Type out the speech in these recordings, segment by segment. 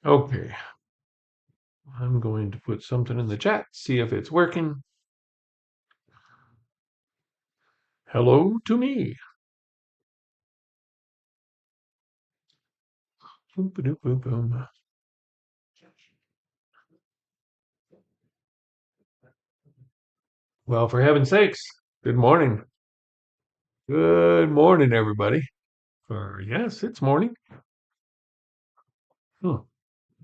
Okay, I'm going to put something in the chat, see if it's working. Hello to me. Boom, boom, boom, boom. Well, for heaven's sakes, good morning. Good morning, everybody. Yes, it's morning. Hmm.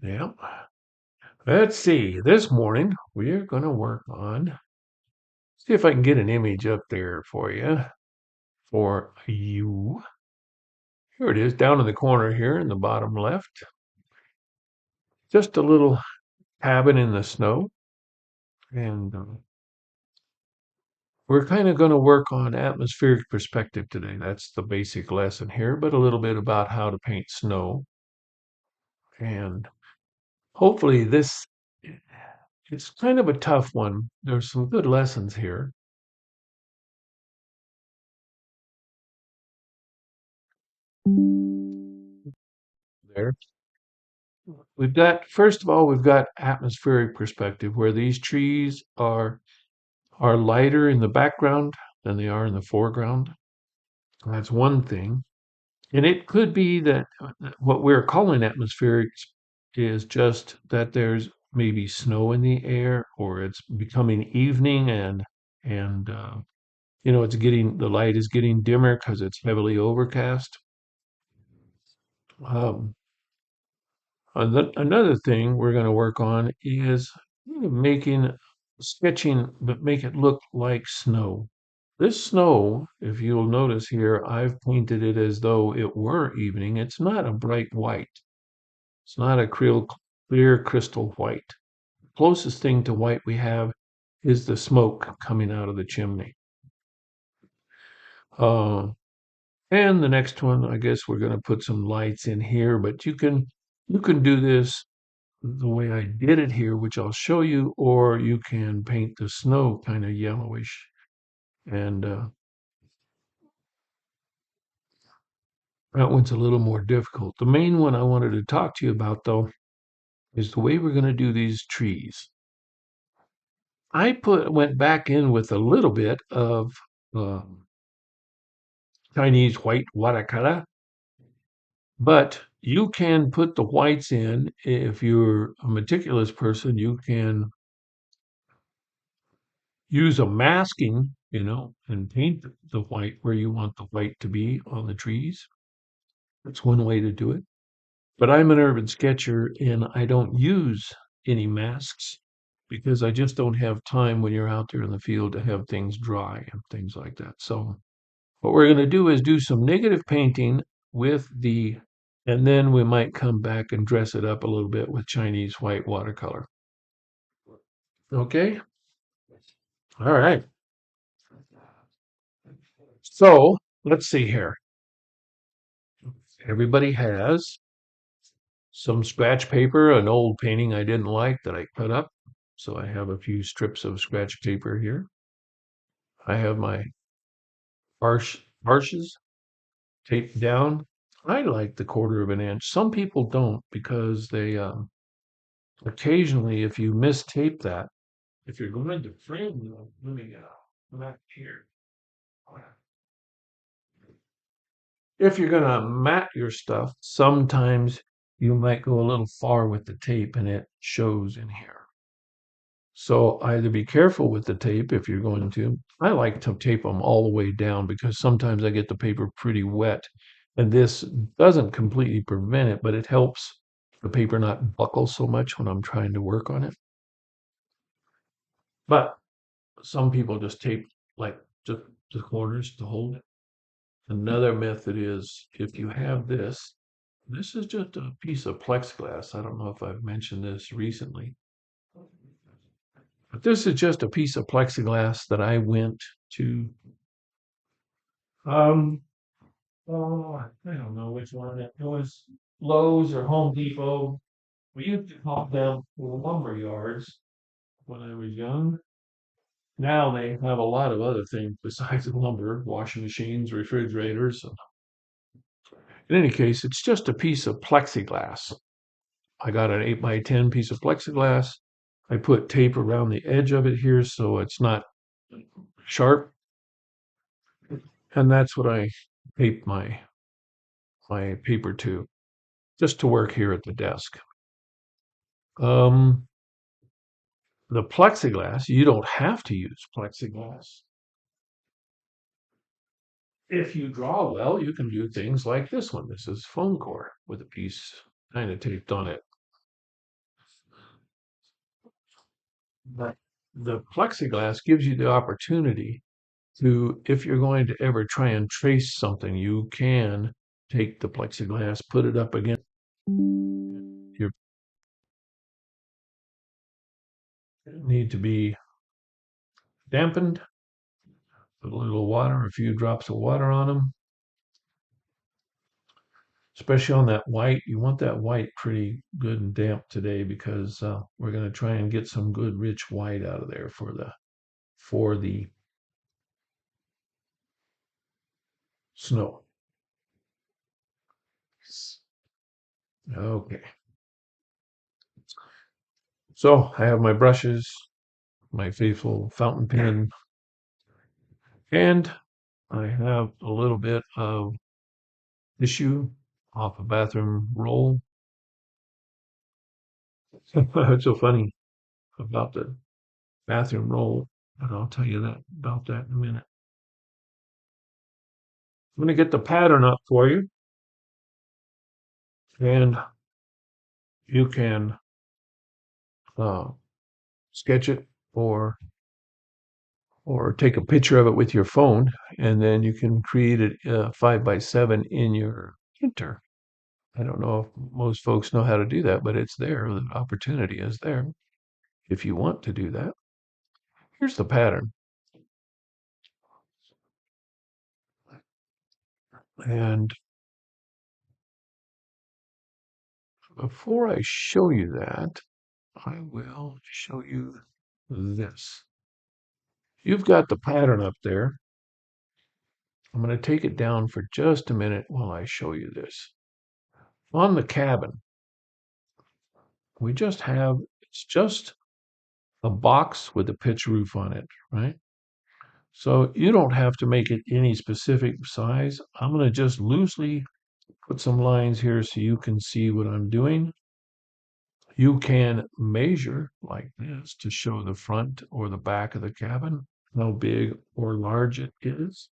Yeah. Let's see. This morning, we're going to work on, see if I can get an image up there for you, for you. Here it is, down in the corner here in the bottom left. Just a little cabin in the snow. And we're kind of going to work on atmospheric perspective today. That's the basic lesson here, but a little bit about how to paint snow. And hopefully this, it's kind of a tough one. There's some good lessons here. There. We've got, first of all, we've got atmospheric perspective where these trees are lighter in the background than they are in the foreground. That's one thing. And it could be that what we're calling atmospheric is just that there's maybe snow in the air, or it's becoming evening, and it's getting, the light is getting dimmer because it's heavily overcast. Um, Another thing we're going to work on is making sketching, but make it look like snow. This snow, if you'll notice here, I've painted it as though it were evening. It's not a bright white. It's not a clear crystal white. Closest thing to white we have is the smoke coming out of the chimney. Uh, and the next one, I guess we're going to put some lights in here, but you can do this the way I did it here, which I'll show you, or you can paint the snow kind of yellowish. And that one's a little more difficult. The main one I wanted to talk to you about, though, is the way we're going to do these trees. Went back in with a little bit of Chinese white watercolor, but you can put the whites in if you're a meticulous person. You can use a masking, and paint the white where you want the white to be on the trees. That's one way to do it. But I'm an urban sketcher and I don't use any masks because I just don't have time when you're out there in the field to have things dry and things like that. So what we're going to do is do some negative painting and then we might come back and dress it up a little bit with Chinese white watercolor. Okay? All right. So let's see here. Everybody has some scratch paper, an old painting I didn't like that I cut up. So I have a few strips of scratch paper here. I have my arches taped down. I like the 1/4 of an inch. Some people don't because they occasionally, if you mistape that, if you're going to frame them, let me come back here. If you're going to mat your stuff, sometimes you might go a little far with the tape and it shows in here. So either be careful with the tape if you're going to. I like to tape them all the way down because sometimes I get the paper pretty wet. And this doesn't completely prevent it, but it helps the paper not buckle so much when I'm trying to work on it. But some people just tape like just the corners to hold it. Another method is if you have this is just a piece of plexiglass. I don't know if I've mentioned this recently. But this is just a piece of plexiglass that I went to, um, oh, I don't know which one. It was Lowe's or Home Depot. We used to call them lumber yards when I was young. Now they have a lot of other things besides lumber, washing machines, refrigerators. In any case, it's just a piece of plexiglass. I got an 8x10 piece of plexiglass. I put tape around the edge of it here so it's not sharp. And that's what I tape my paper to, just to work here at the desk. Um, the plexiglass, you don't have to use plexiglass. If you draw well, you can do things like this one. This is foam core with a piece kind of taped on it. But the plexiglass gives you the opportunity to, if you're going to ever try and trace something, you can take the plexiglass, put it up against your need to be dampened, put a little water, a few drops of water on them, especially on that white. You want that white pretty good and damp today because we're going to try and get some good rich white out of there for the snow. Okay. So I have my brushes, my faithful fountain pen, and I have a little bit of tissue off a bathroom roll. It's so funny about the bathroom roll, but I'll tell you that about that in a minute. I'm going to get the pattern up for you, and you can uh, sketch it or take a picture of it with your phone, and then you can create it 5x7 in your printer. I don't know if most folks know how to do that, but it's there. The opportunity is there if you want to do that. Here's the pattern. And before I show you that, I will show you this. You've got the pattern up there. I'm going to take it down for just a minute while I show you this. On the cabin, it's just a box with a pitch roof on it, right? So you don't have to make it any specific size. I'm going to just loosely put some lines here so you can see what I'm doing. You can measure like this to show the front or the back of the cabin, how big or large it is.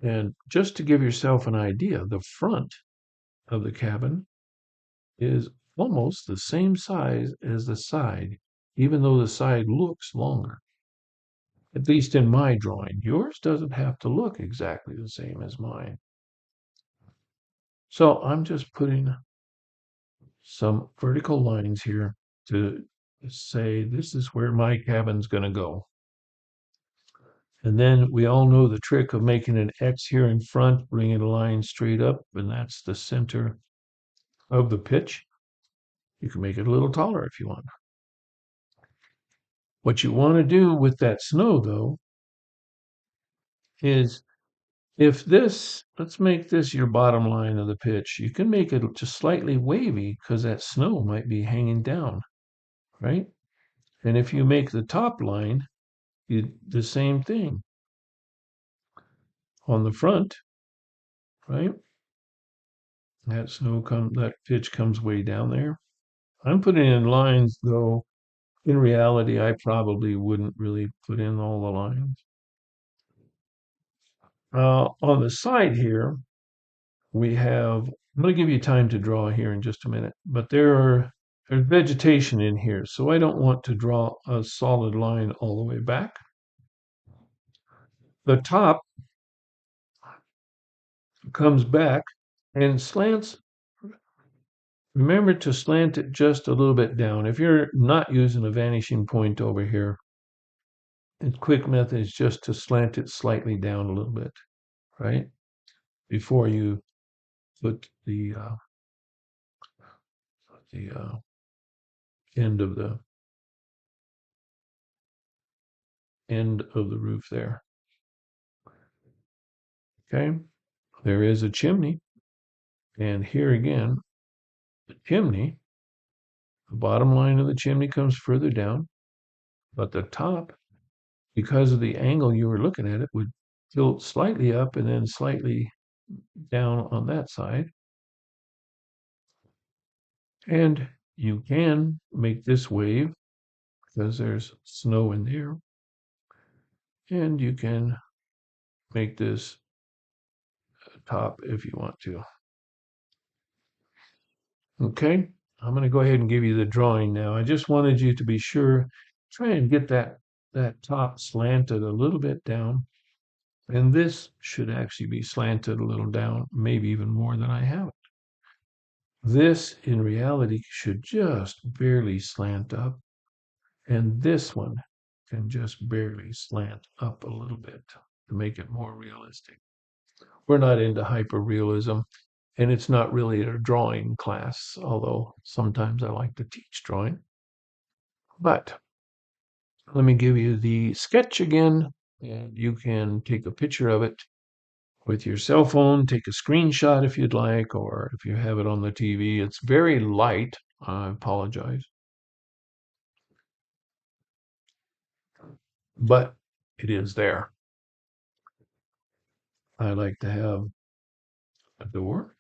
And just to give yourself an idea, the front of the cabin is almost the same size as the side, even though the side looks longer. At least in my drawing. Yours doesn't have to look exactly the same as mine. So I'm just putting some vertical lines here to say this is where my cabin's going to go. And then we all know the trick of making an X here in front, bringing a line straight up, and that's the center of the pitch. You can make it a little taller if you want. What you want to do with that snow, though, is let's make this your bottom line of the pitch. You can make it just slightly wavy because that snow might be hanging down, right? And if you make the top line, the same thing on the front, right? That pitch comes way down there. I'm putting in lines, though. In reality, I probably wouldn't really put in all the lines. On the side here, I'm going to give you time to draw here in just a minute, but there's vegetation in here, so I don't want to draw a solid line all the way back. The top comes back and slants. Remember to slant it just a little bit down. If you're not using a vanishing point over here, the quick method is just to slant it slightly down a little bit, right? Before you put the end of the roof there. Okay, there is a chimney, and here again, The chimney, the bottom line of the chimney comes further down, but the top, because of the angle you were looking at it, would tilt slightly up and then slightly down on that side. And you can make this wave because there's snow in there. And you can make this top if you want to. Okay, I'm going to go ahead and give you the drawing now. I just wanted you to be sure, try and get that top slanted a little bit down. And this should actually be slanted a little down, maybe even more than I have it. This, in reality, should just barely slant up. And this one can just barely slant up a little bit to make it more realistic. We're not into hyperrealism, and it's not really a drawing class, although sometimes I like to teach drawing. But let me give you the sketch again, and you can take a picture of it with your cell phone, take a screenshot if you'd like, or if you have it on the TV. It's very light. I apologize. But it is there. I like to have a door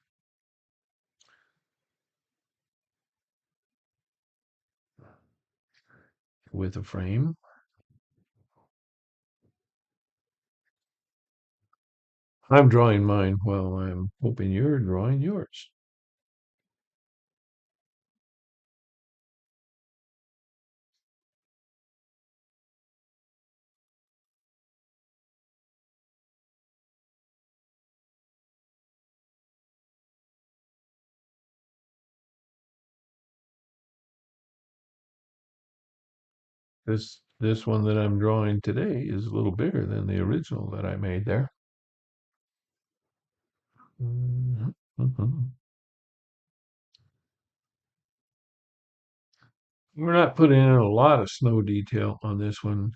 with a frame. I'm drawing mine while I'm hoping you're drawing yours. This one that I'm drawing today is a little bigger than the original that I made there. Mhm. We're not putting in a lot of snow detail on this one,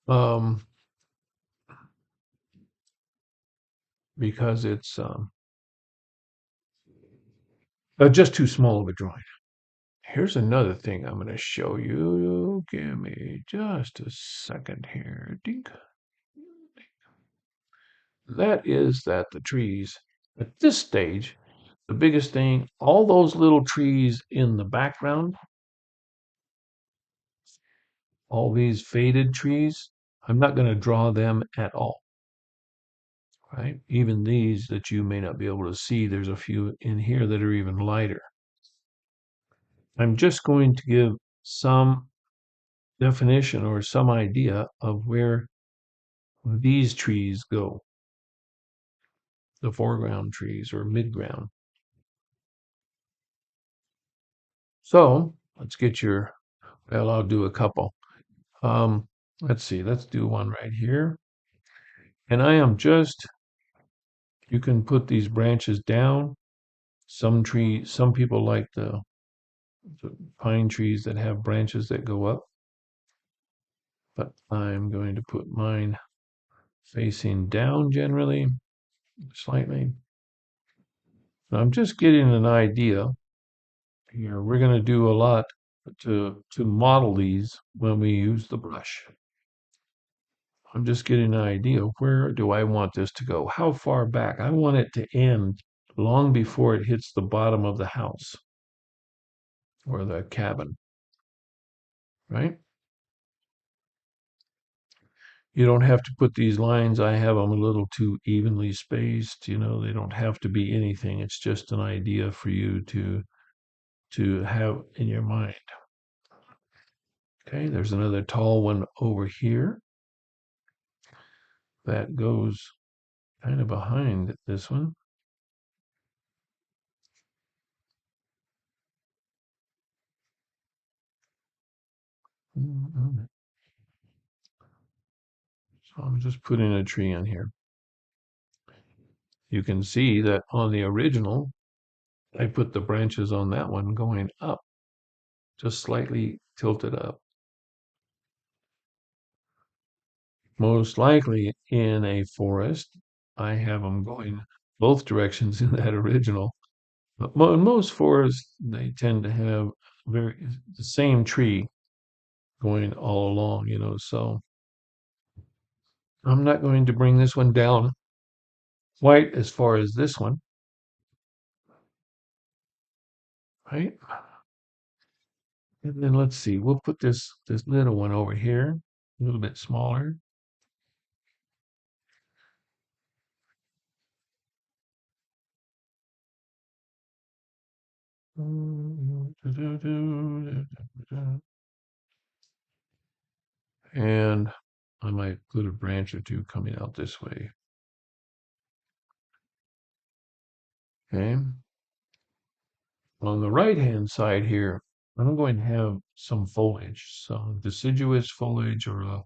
um, because it's just too small of a drawing. Here's another thing I'm going to show you. Give me just a second here. Dink. That is that the trees at this stage, the biggest thing, all those little trees in the background, all these faded trees, I'm not going to draw them at all, right? Even these that you may not be able to see, there's a few in here that are even lighter. I'm just going to give some definition or some idea of where these trees go, the foreground trees or midground. So let's get your, well, I'll do a couple. Let's see, let's do one right here. And I am just, you can put these branches down. Some people like the pine trees that have branches that go up, but I'm going to put mine facing down generally, slightly. I'm just getting an idea here. We're going to do a lot to model these when we use the brush. I'm just getting an idea. Where do I want this to go? How far back? I want it to end long before it hits the bottom of the house or the cabin, right? You don't have to put these lines. I have them a little too evenly spaced. They don't have to be anything. It's just an idea for you to have in your mind. Okay, there's another tall one over here that goes kind of behind this one. So I'm just putting a tree in here. You can see that on the original, I put the branches on that one going up, just slightly tilted up. Most likely in a forest, I have them going both directions in that original. But in most forests, they tend to have the same tree going all along, so I'm not going to bring this one down quite as far as this one, right? And then let's see, we'll put this little one over here, a little bit smaller. And I might put a branch or two coming out this way. Okay. On the right-hand side here, I'm going to have some foliage, some deciduous foliage or a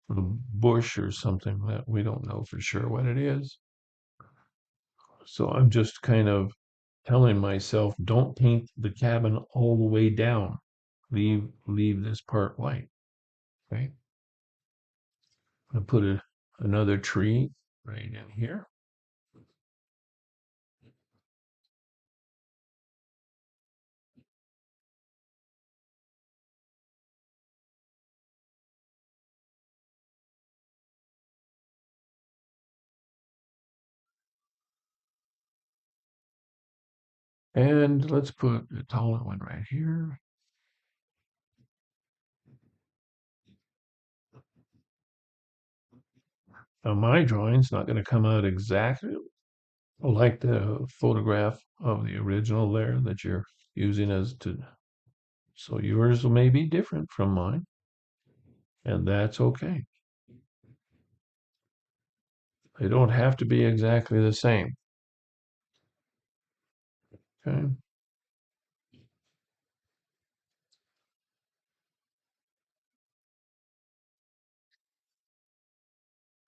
bush or something that we don't know for sure what it is. So I'm just kind of telling myself, don't paint the cabin all the way down. Leave this part white. Okay. I'm gonna put another tree right in here. And let's put a taller one right here. Now my drawing's not going to come out exactly like the photograph of the original there that you're using so yours may be different from mine, and that's okay. They don't have to be exactly the same. Okay.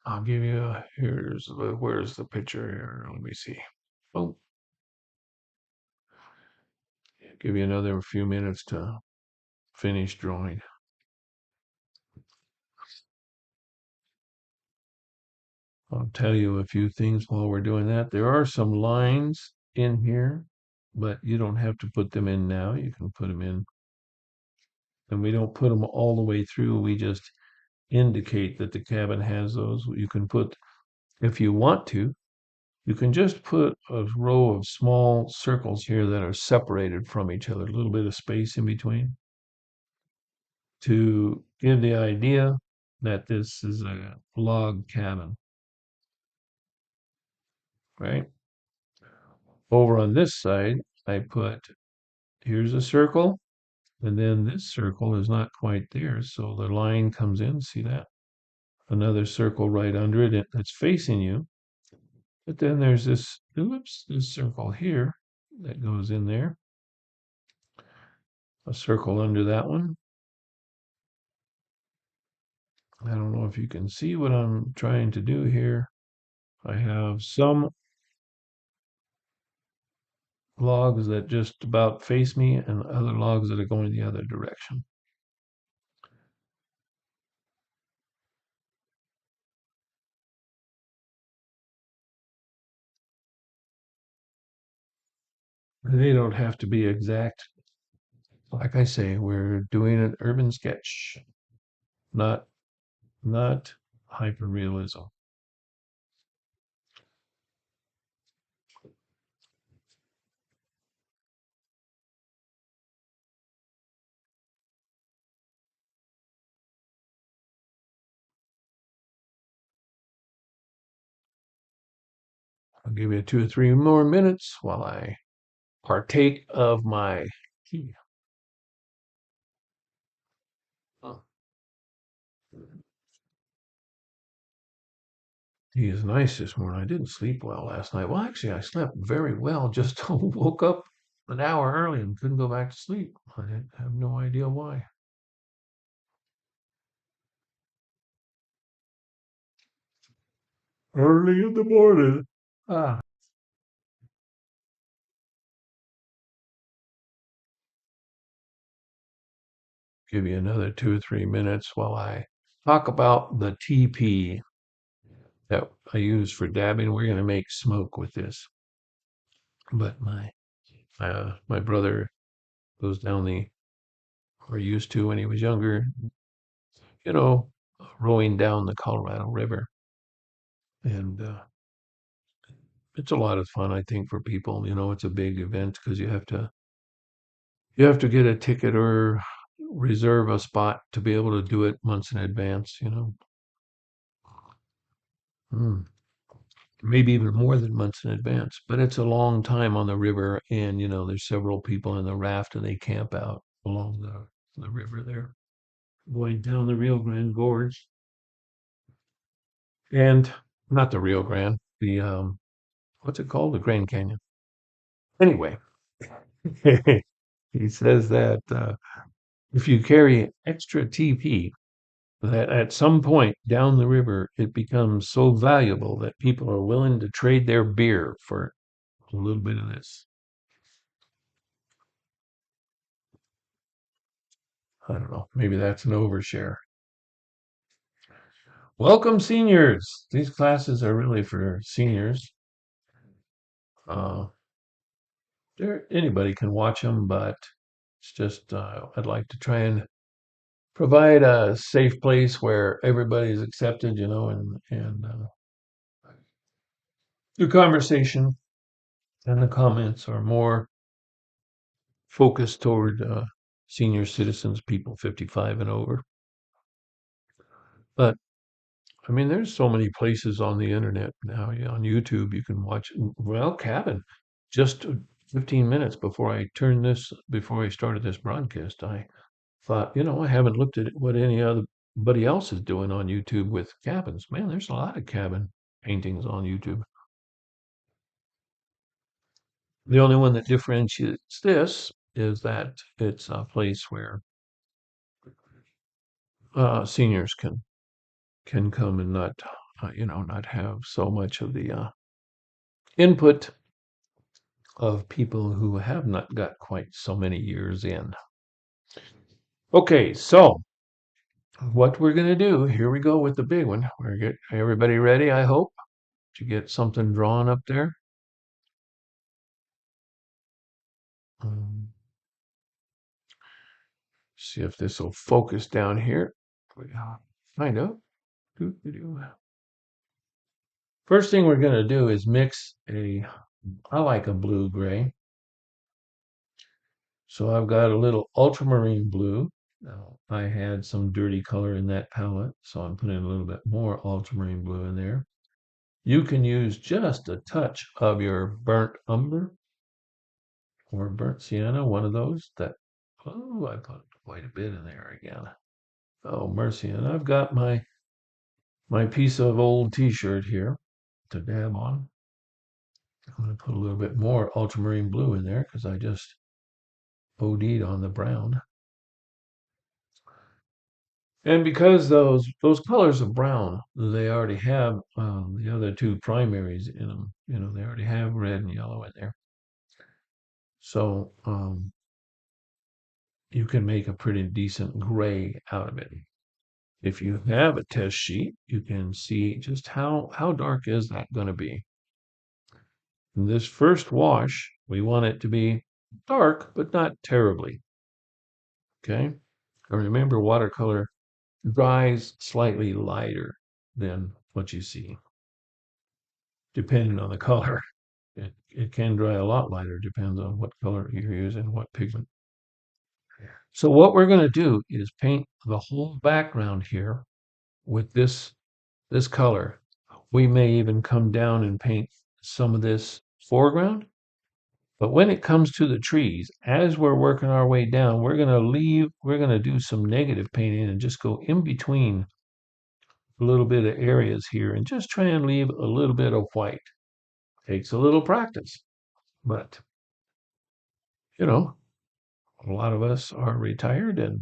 I'll give you where's the picture here? Let me see. Oh, give you another few minutes to finish drawing. I'll tell you a few things while we're doing that. There are some lines in here, but you don't have to put them in now. You can put them in, and we don't put them all the way through. We just indicate that the cabin has those. You can put, if you want to, you can just put a row of small circles here that are separated from each other, a little bit of space in between to give the idea that this is a log cabin, right? Over on this side, I put, here's a circle, and then this circle is not quite there, so the line comes in, see that? Another circle right under it that's facing you. But then there's this circle here that goes in there. A circle under that one. I don't know if you can see what I'm trying to do here. I have some logs that just about face me and other logs that are going the other direction. They don't have to be exact. Like I say, we're doing an urban sketch, not not hyperrealism. I'll give you 2 or 3 more minutes while I partake of my tea. Oh, tea is nice this morning. I didn't sleep well last night. Well, actually, I slept very well. Just woke up an hour early and couldn't go back to sleep. I have no idea why. Early in the morning. Ah. Give you another 2 or 3 minutes while I talk about the TP that I use for dabbing. We're going to make smoke with this. But my My brother goes down or used to when he was younger, you know, rowing down the Colorado River. And it's a lot of fun, I think, for people. It's a big event because you have to get a ticket or reserve a spot to be able to do it months in advance. Mm. Maybe even more than months in advance. But it's a long time on the river, and there's several people in the raft, and they camp out along the river there, going down the Rio Grande Gorge, and not the Rio Grande, the what's it called, the Grand Canyon. Anyway, he says that if you carry extra TP, that at some point down the river, it becomes so valuable that people are willing to trade their beer for a little bit of this. I don't know. Maybe that's an overshare. Welcome, seniors. These classes are really for seniors. Uh, anybody can watch them, but it's just I'd like to try and provide a safe place where everybody's accepted, and the conversation and the comments are more focused toward senior citizens, people 55 and over. But I mean, there's so many places on the internet now. On YouTube, you can watch. Well, Cabin. Just 15 minutes before I started this broadcast, I thought, I haven't looked at what anybody else is doing on YouTube with cabins. Man, there's a lot of cabin paintings on YouTube. The only one that differentiates this is that it's a place where seniors can come and not have so much of the input of people who have not got quite so many years in. Okay, so what we're going to do, here we go with the big one. We're get everybody ready, I hope, to get something drawn up there. Um, see if this will focus down here. Find out. First thing we're going to do is mix I like a blue gray. So I've got a little ultramarine blue. Now, I had some dirty color in that palette, so I'm putting a little bit more ultramarine blue in there. You can use just a touch of your burnt umber or burnt sienna, one of those I put quite a bit in there again. Oh, mercy. And I've got my piece of old t-shirt here to dab on. I'm going to put a little bit more ultramarine blue in there because I just OD'd on the brown. And because those colors of brown, they already have the other two primaries in them. They already have red and yellow in there. So you can make a pretty decent gray out of it. If you have a test sheet, you can see just how dark is that going to be. In this first wash, we want it to be dark, but not terribly. Okay? And remember, watercolor dries slightly lighter than what you see, depending on the color. It can dry a lot lighter, depends on what color you're using, what pigment. So what we're going to do is paint the whole background here with this color. We may even come down and paint some of this foreground. But when it comes to the trees, as we're working our way down, we're going to do some negative painting and just go in between a little bit of areas here and just try and leave a little bit of white. Takes a little practice, but a lot of us are retired and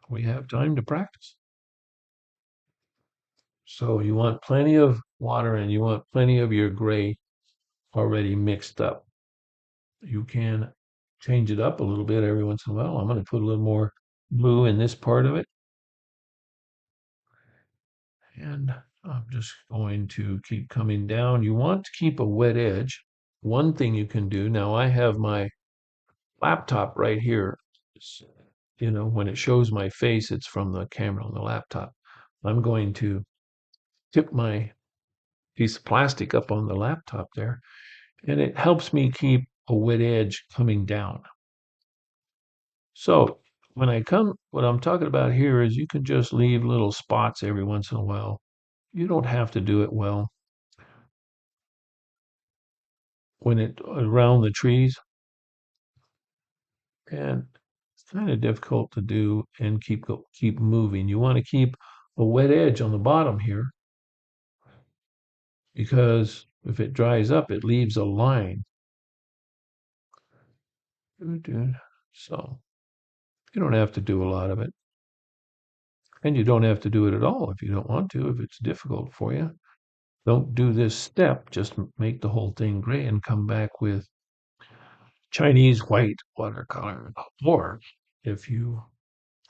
we have time to practice. So you want plenty of water and you want plenty of your gray already mixed up. You can change it up a little bit every once in a while. I'm going to put a little more blue in this part of it. And I'm just going to keep coming down. You want to keep a wet edge. One thing you can do, now I have my laptop right here, when it shows my face, it's from the camera on the laptop. I'm going to tip my piece of plastic up on the laptop there, and it helps me keep a wet edge coming down. So what I'm talking about here is you can just leave little spots every once in a while. You don't have to do it well when it around the trees, and it's kind of difficult to do and keep moving. You want to keep a wet edge on the bottom here because if it dries up, it leaves a line. So you don't have to do a lot of it. And you don't have to do it at all if you don't want to, if it's difficult for you. Don't do this step, just make the whole thing gray and come back with Chinese white watercolor. Or if you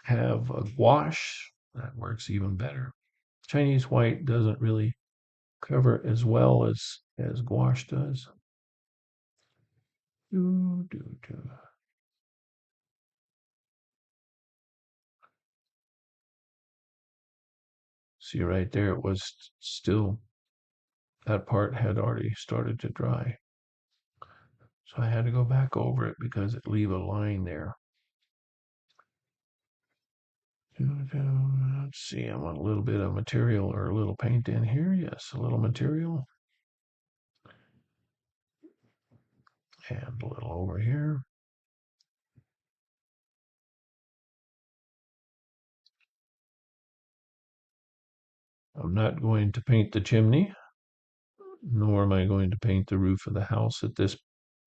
have a gouache, that works even better. Chinese white doesn't really cover as well as gouache does. Do, do, do. See right there, it was still, that part had already started to dry. So I had to go back over it because it leave a line there. Let's see, I want a little bit of material or a little paint in here. Yes, a little material. And a little over here. I'm not going to paint the chimney, nor am I going to paint the roof of the house at this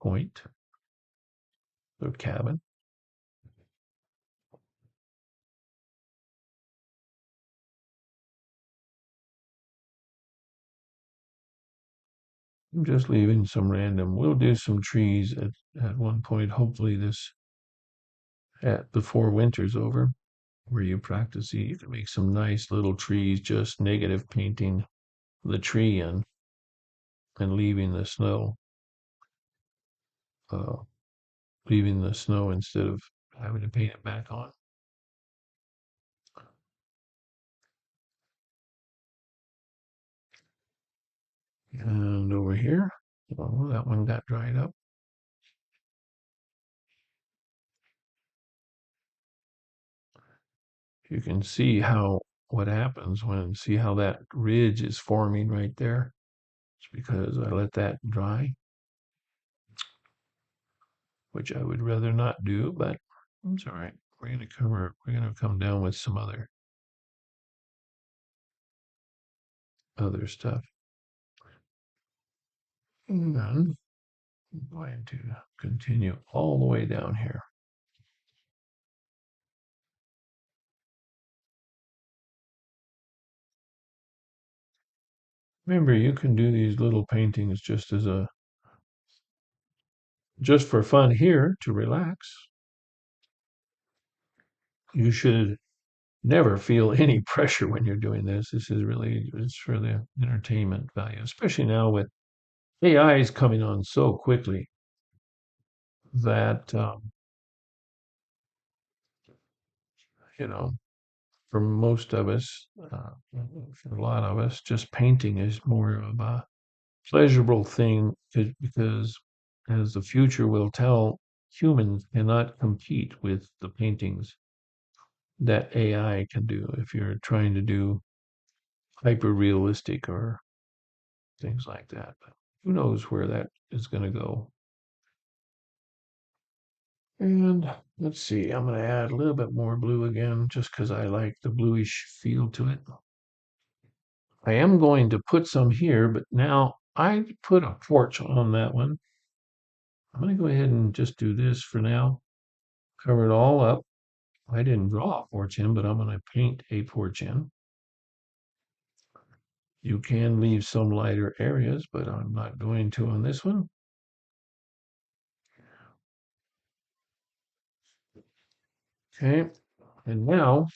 point, the cabin. I'm just leaving some random. We'll do some trees at one point, hopefully before winter's over, where you practice. You can make some nice little trees, just negative painting the tree in and uh, leaving the snow instead of having to paint it back on. And over here, well, that one got dried up. You can see what happens see how that ridge is forming right there. It's because I let that dry, which I would rather not do, but it's all right. We're gonna come down with some other stuff. And then I'm going to continue all the way down here. Remember, you can do these little paintings just for fun here to relax. You should never feel any pressure when you're doing this. It's for the entertainment value, especially now with AI is coming on so quickly that, you know, for most of us, for a lot of us, just painting is more of a pleasurable thing because, as the future will tell, humans cannot compete with the paintings that AI can do if you're trying to do hyper realistic or things like that. But who knows where that is going to go? And let's see, I'm going to add a little bit more blue again just because I like the bluish feel to it. I am going to put some here, but now I put a porch on that one. I'm going to go ahead and just do this for now. Cover it all up. I didn't draw a porch in, but I'm going to paint a porch in. You can leave some lighter areas, but I'm not going to on this one. Okay, and now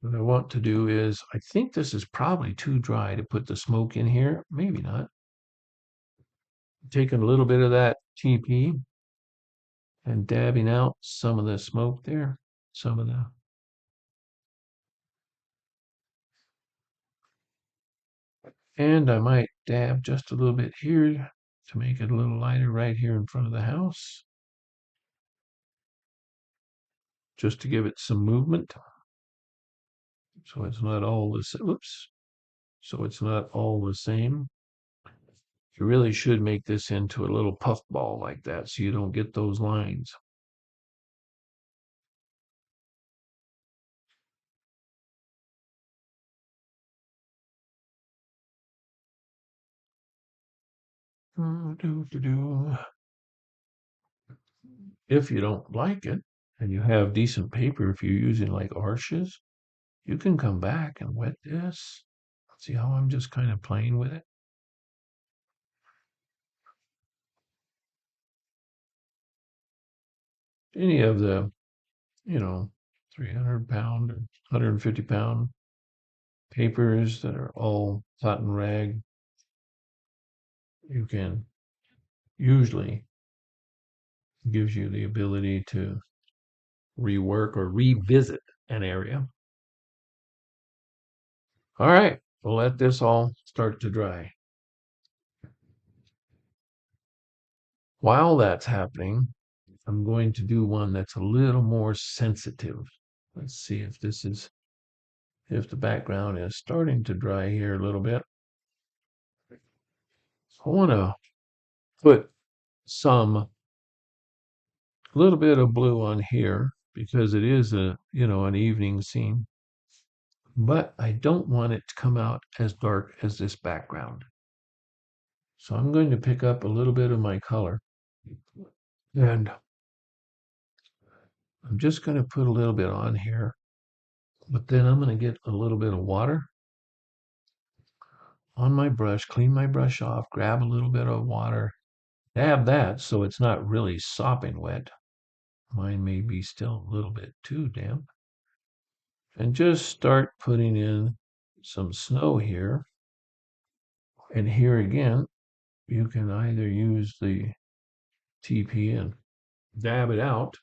what I want to do is, I think this is probably too dry to put the smoke in here. Maybe not. Taking a little bit of that TP and dabbing out some of the smoke there, some of the, and I might dab just a little bit here to make it a little lighter right here in front of the house, just to give it some movement. So it's not all the same. Oops. So it's not all the same. You really should make this into a little puff ball like that so you don't get those lines. If you don't like it and you have decent paper, if you're using like arches, you can come back and wet this. See how I'm just kind of playing with it? Any of the, you know, 300-pound or 150-pound papers that are all cotton rag, you can usually gives you the ability to rework or revisit an area. All right, we'll let this all start to dry. While that's happening, I'm going to do one that's a little more sensitive. Let's see if this is, if the background is starting to dry here a little bit. I want to put some, a little bit of blue on here because it is a, an evening scene, but I don't want it to come out as dark as this background. So I'm going to pick up a little bit of my color and I'm just going to put a little bit on here, but then I'm going to get a little bit of water on my brush, clean my brush off, grab a little bit of water, dab that so it's not really sopping wet. Mine may be still a little bit too damp. And just start putting in some snow here. And here again, you can either use the TP and dab it out,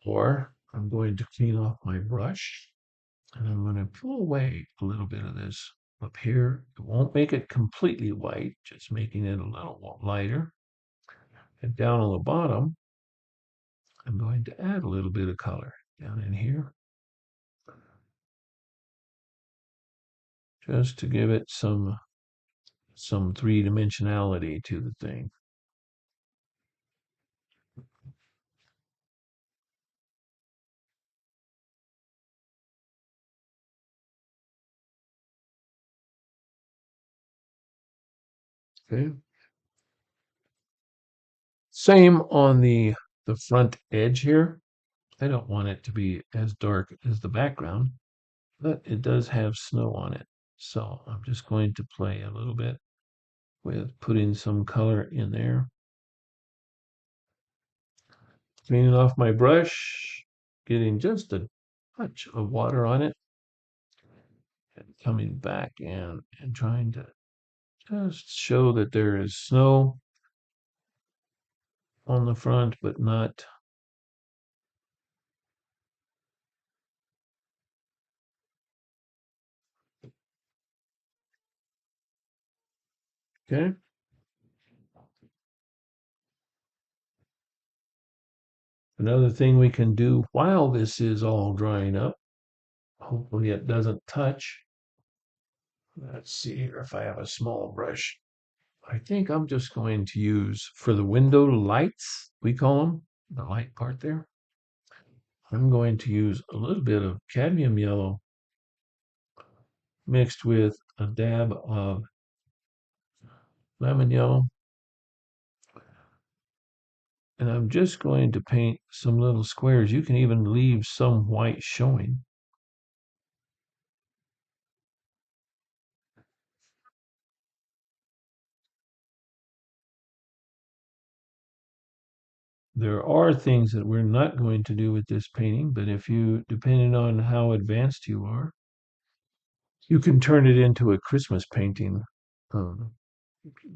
or I'm going to clean off my brush and I'm going to pull away a little bit of this up here. It won't make it completely white, just making it a little lighter. And down on the bottom, I'm going to add a little bit of color down in here, just to give it some three-dimensionality to the thing. Okay. Same on the front edge here. I don't want it to be as dark as the background, but it does have snow on it. So I'm just going to play a little bit with putting some color in there. Cleaning off my brush, getting just a touch of water on it, and coming back in and trying to just show that there is snow on the front, but not. Okay. Another thing we can do while this is all drying up, hopefully it doesn't touch. Let's see here if I have a small brush. I think I'm just going to use, for the window lights, we call them, the light part there, I'm going to use a little bit of cadmium yellow mixed with a dab of lemon yellow. And I'm just going to paint some little squares. You can even leave some white showing. There are things that we're not going to do with this painting, but if you, depending on how advanced you are, you can turn it into a Christmas painting. Um,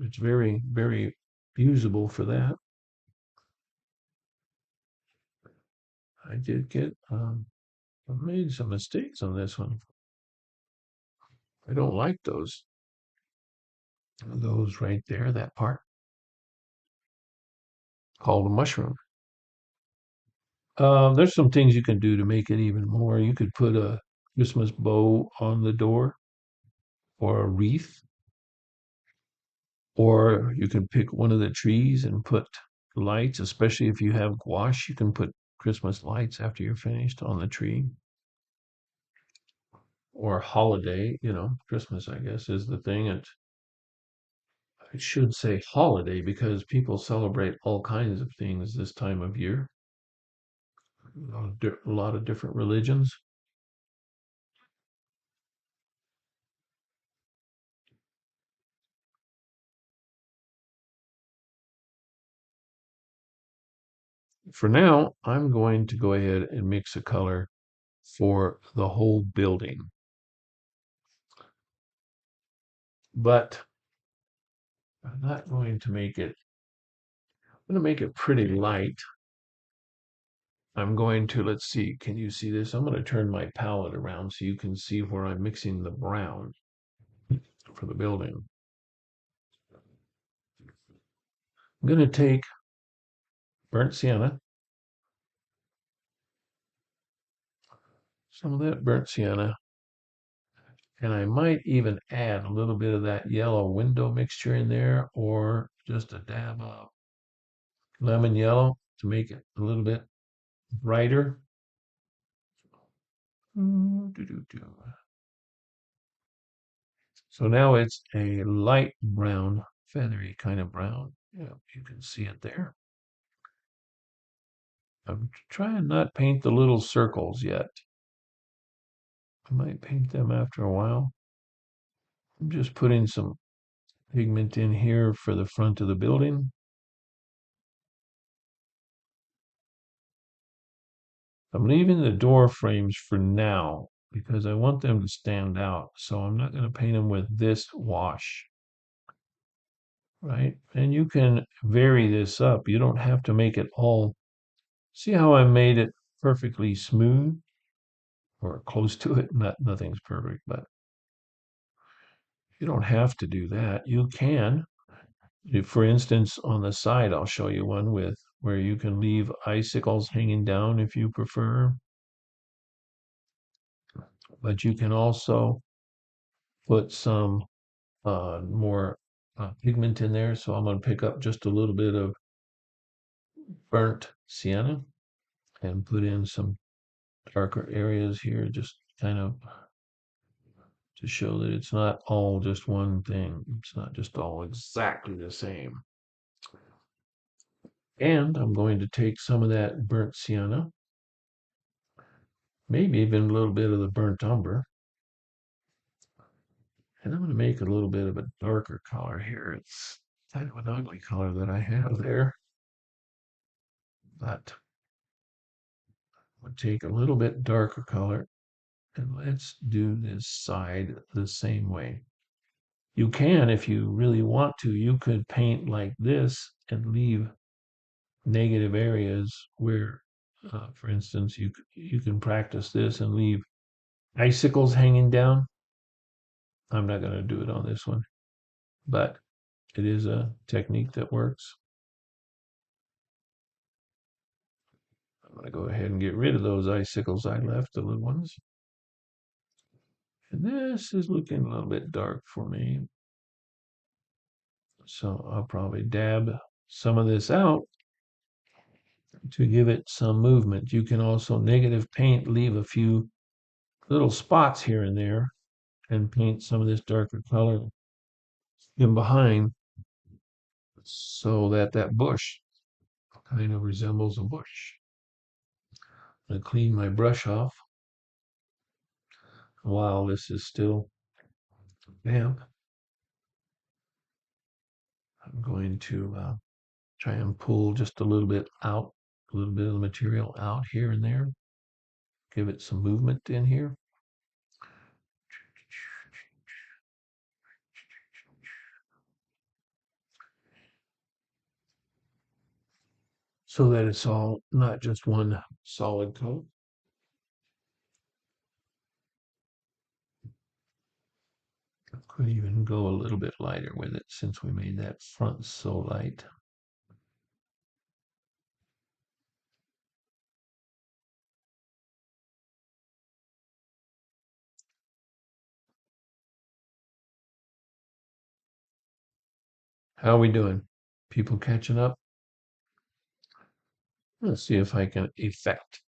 it's very, very usable for that. I did get, I made some mistakes on this one. I don't like those right there, that part called a mushroom. There's some things you can do to make it even more. You could put a Christmas bow on the door or a wreath, or you can pick one of the trees and put lights, especially if you have gouache, you can put Christmas lights after you're finished on the tree. Or holiday, Christmas, I guess, is the thing. And I should say holiday because people celebrate all kinds of things this time of year. A lot of different religions. For now, I'm going to go ahead and mix a color for the whole building. But I'm not going to make it, I'm going to make it pretty light. I'm going to, let's see, can you see this? I'm going to turn my palette around so you can see where I'm mixing the brown for the building. I'm going to take burnt sienna, some of that burnt sienna, and I might even add a little bit of that yellow window mixture in there or just a dab of lemon yellow to make it a little bit brighter. So now it's a light brown, feathery kind of brown. Yeah, you can see it there. I'm trying not paint the little circles yet. I might paint them after a while. I'm just putting some pigment in here for the front of the building. I'm leaving the door frames for now because I want them to stand out. So I'm not going to paint them with this wash, right? And you can vary this up. You don't have to make it all. See how I made it perfectly smooth or close to it? Nothing's perfect, but you don't have to do that. You can. If, for instance, on the side, I'll show you one with where you can leave icicles hanging down if you prefer, but you can also put some more pigment in there. So I'm going to pick up just a little bit of burnt sienna and put in some darker areas here, just kind of to show that it's not all just one thing. It's not just all exactly the same. And I'm going to take some of that burnt sienna, maybe even a little bit of the burnt umber, and I'm going to make a little bit of a darker color here. It's kind of an ugly color that I have there, but I'll take a little bit darker color and let's do this side the same way. You can, if you really want to, you could paint like this and leave negative areas where, for instance, you can practice this and leave icicles hanging down. I'm not going to do it on this one, but it is a technique that works. I'm going to go ahead and get rid of those icicles I left, the little ones. And this is looking a little bit dark for me. So I'll probably dab some of this out to give it some movement. You can also negative paint, leave a few little spots here and there, and paint some of this darker color in behind so that that bush kind of resembles a bush. I'm going to clean my brush off while this is still damp. I'm going to try and pull just a little bit out, a little bit of the material out here and there. Give it some movement in here. so that it's all not just one solid coat. Could even go a little bit lighter with it since we made that front so light. How are we doing? People catching up? Let's see if I can effect.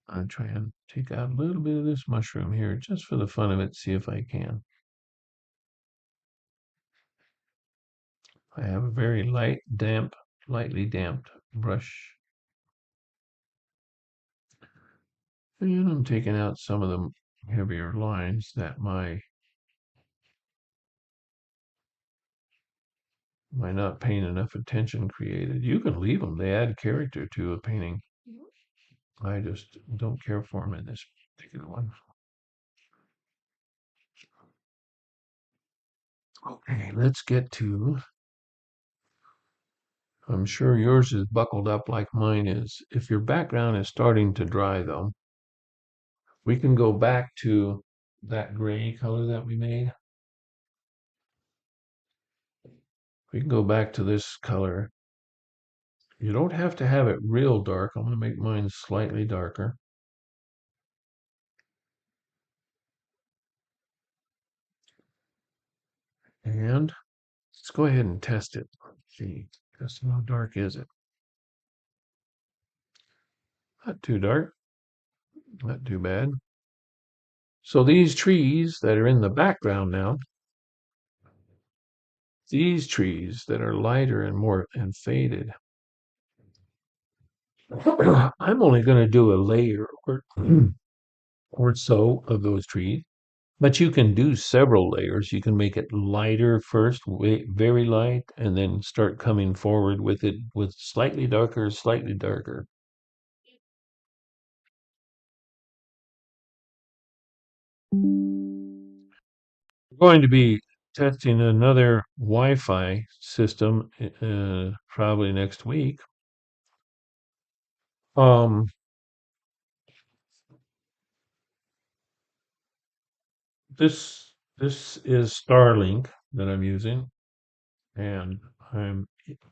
I'll try and take out a little bit of this mushroom here just for the fun of it, see if I can. I have a very lightly damped brush. And I'm taking out some of the heavier lines that my not paying enough attention created. You can leave them. They add character to a painting. I just don't care for them in this particular one. Okay, let's get to, I'm sure yours is buckled up like mine is. If your background is starting to dry though, we can go back to that gray color that we made. We can go back to this color. You don't have to have it real dark. I'm going to make mine slightly darker. And let's go ahead and test it. See, just how dark is it? Not too dark, not too bad. So these trees that are in the background now, these trees that are lighter and more and faded, I'm only going to do a layer or so of those trees. But you can do several layers. You can make it lighter first, very light, and then start coming forward with it with slightly darker, slightly darker. We're going to be testing another Wi-Fi system probably next week. Um, this is Starlink that I'm using, and I'm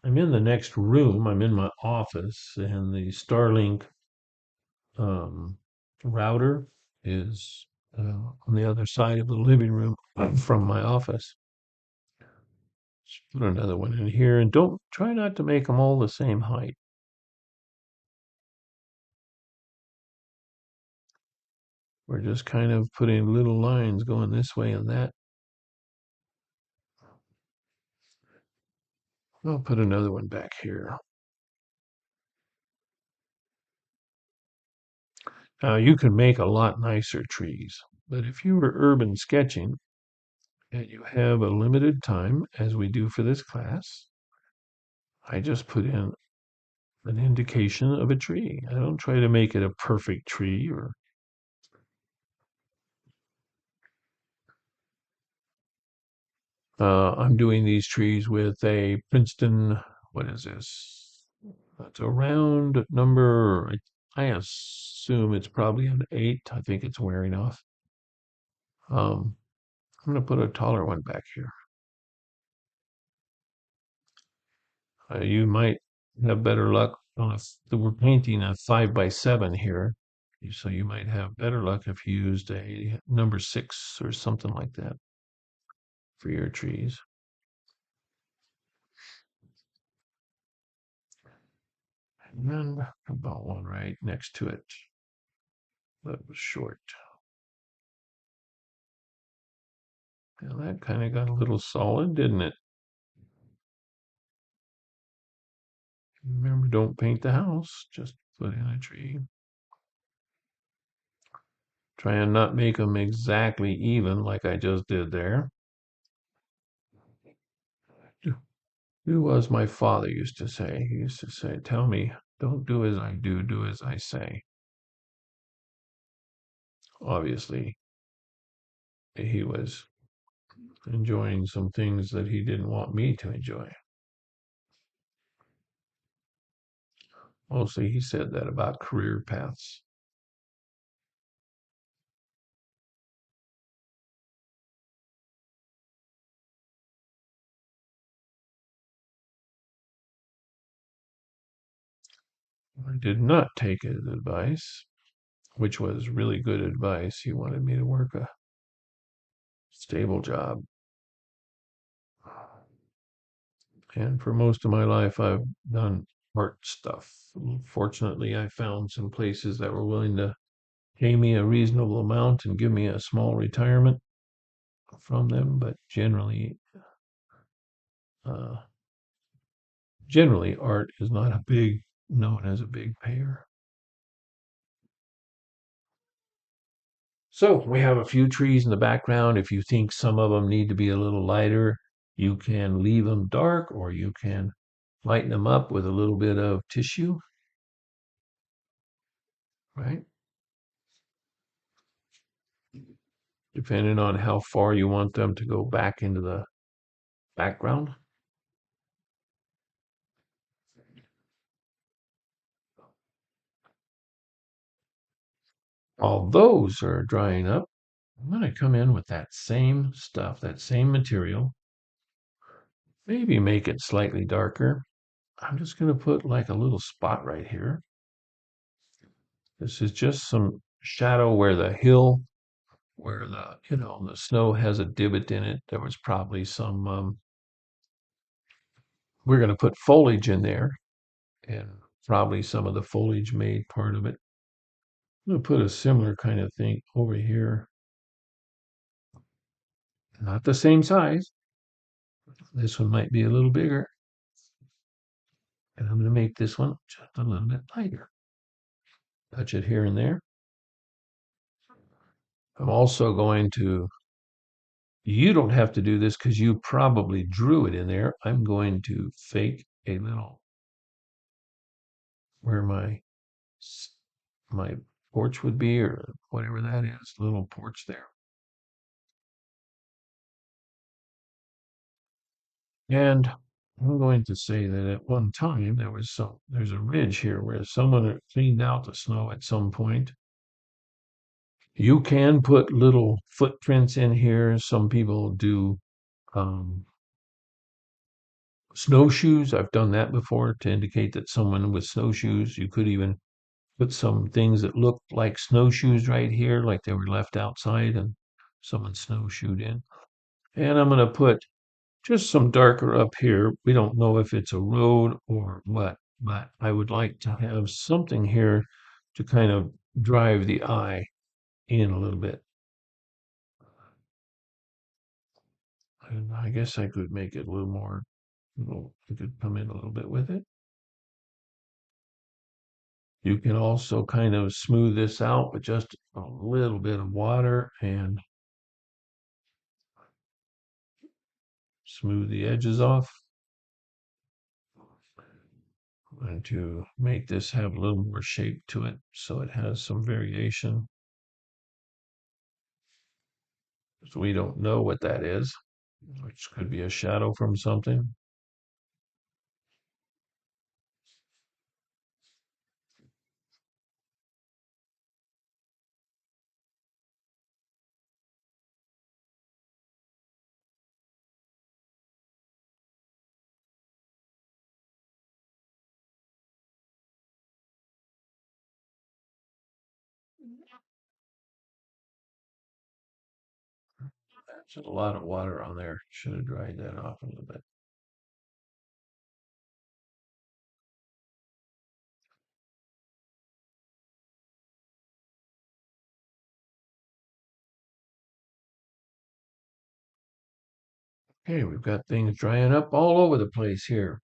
in the next room. I'm in my office, and the Starlink um, router is on the other side of the living room from my office. Let's put another one in here, and don't try not to make them all the same height. We're just kind of putting little lines going this way and that. I'll put another one back here. Now you can make a lot nicer trees, but if you were urban sketching and you have a limited time, as we do for this class, I just put in an indication of a tree. I don't try to make it a perfect tree or I'm doing these trees with a Princeton, what is this? That's a round number. I assume it's probably an 8. I think it's wearing off. I'm going to put a taller one back here. You might have better luck on we're painting a 5x7 here. So you might have better luck if you used a number 6 or something like that for your trees. And then about one right next to it. That was short. Now that kind of got a little solid, didn't it? Remember, don't paint the house, just put in a tree. Try and not make them exactly even like I just did there. Do as my father used to say. He used to say, tell me, don't do as I do, do as I say. Obviously, he was enjoying some things that he didn't want me to enjoy. Mostly, he said that about career paths. I did not take his advice, which was really good advice. He wanted me to work a stable job. And for most of my life, I've done art stuff. Fortunately, I found some places that were willing to pay me a reasonable amount and give me a small retirement from them. But uh, generally, art is not a big known as a big payer. So we have a few trees in the background. If you think some of them need to be a little lighter, you can leave them dark or you can lighten them up with a little bit of tissue, right? Depending on how far you want them to go back into the background. While those are drying up, I'm going to come in with that same stuff, that same material, maybe make it slightly darker. I'm just going to put like a little spot right here. This is just some shadow where the hill, where the snow has a divot in it. There was probably we're going to put foliage in there, and probably some of the foliage made part of it. I'm going to put a similar kind of thing over here. Not the same size. This one might be a little bigger. And I'm going to make this one just a little bit lighter. Touch it here and there. I'm also going to, you don't have to do this because you probably drew it in there. I'm going to fake a little where my porch would be or whatever that is, little porch there. And I'm going to say that at one time there's a ridge here where someone had cleaned out the snow at some point. You can put little footprints in here. Some people do um, snowshoes. I've done that before to indicate that someone with snowshoes. You could even put some things that look like snowshoes right here, like they were left outside and someone snowshoed in. And I'm going to put just some darker up here. We don't know if it's a road or what, but I would like to have something here to kind of drive the eye in a little bit. And I guess I could make it a little more, I could come in a little bit with it. You can also kind of smooth this out with just a little bit of water and smooth the edges off. And to make this have a little more shape to it so it has some variation. So we don't know what that is, which could be a shadow from something. There's a lot of water on there. Should have dried that off a little bit. Okay, we've got things drying up all over the place here.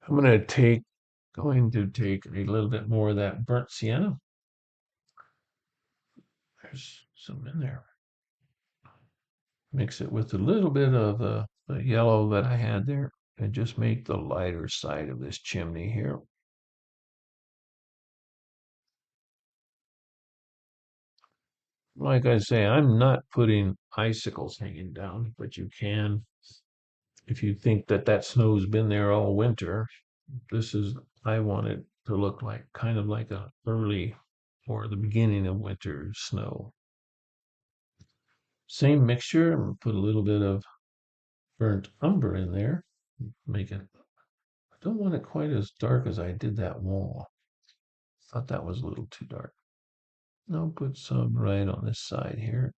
I'm going to take a little bit more of that burnt sienna. There's some in there. Mix it with a little bit of the yellow that I had there and just make the lighter side of this chimney here. like I say, I'm not putting icicles hanging down, but you can if you think that that snow's been there all winter. This is, I want it to look like kind of like a early or the beginning of winter snow. Same mixture. I'm gonna put a little bit of burnt umber in there. Make it, I don't want it quite as dark as I did that wall. Thought that was a little too dark. I'll put some right on this side here.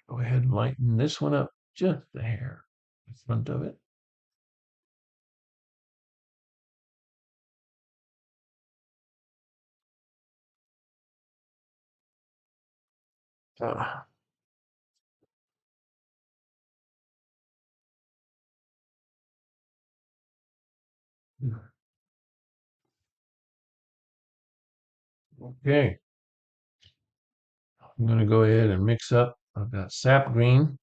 Go ahead and lighten this one up just a hair in front of it. Ah, okay, I'm going to go ahead and mix up. I've got sap green,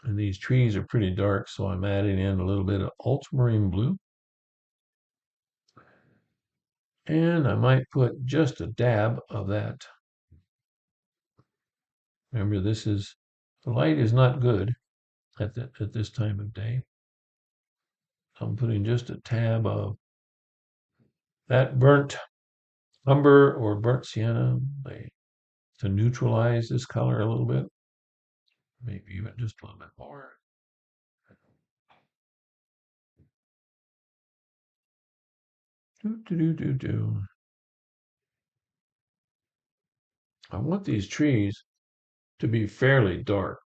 and these trees are pretty dark, so I'm adding in a little bit of ultramarine blue. And I might put just a dab of that. Remember, the light is not good at this time of day. I'm putting just a tab of that burnt umber or burnt sienna to neutralize this color a little bit, maybe even just a little bit more. Do, do, do, do, do. I want these trees to be fairly dark.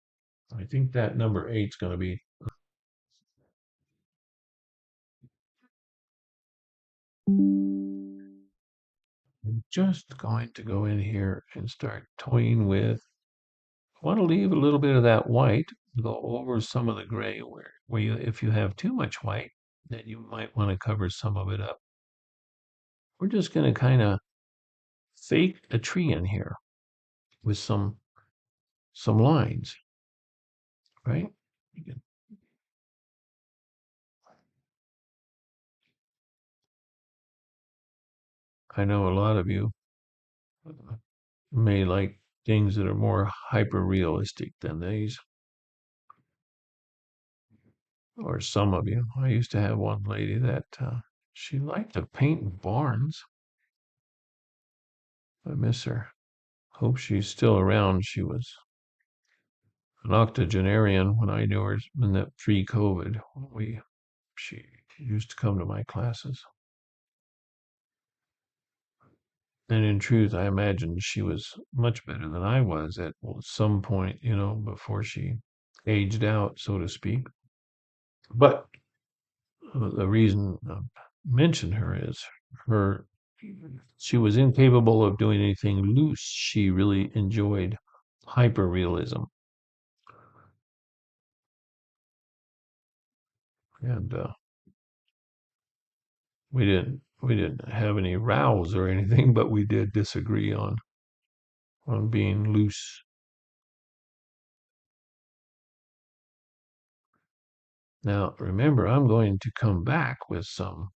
I think that number 8 is going to be. I'm just going to go in here and start toying with. I want to leave a little bit of that white, go over some of the gray where if you have too much white, then you might want to cover some of it up. We're just going to kind of fake a tree in here with some lines, right? I know a lot of you may like things that are more hyper realistic than these, or some of you. I used to have one lady that she liked to paint barns. I miss her. Hope she's still around. She was an octogenarian when I knew her in that pre-COVID. She used to come to my classes. And in truth, I imagine she was much better than I was at some point, before she aged out, so to speak. But the reason I mention her is her she was incapable of doing anything loose. She really enjoyed hyperrealism, and we didn't have any rows or anything, but we did disagree on being loose. Now, remember, I'm going to come back with some,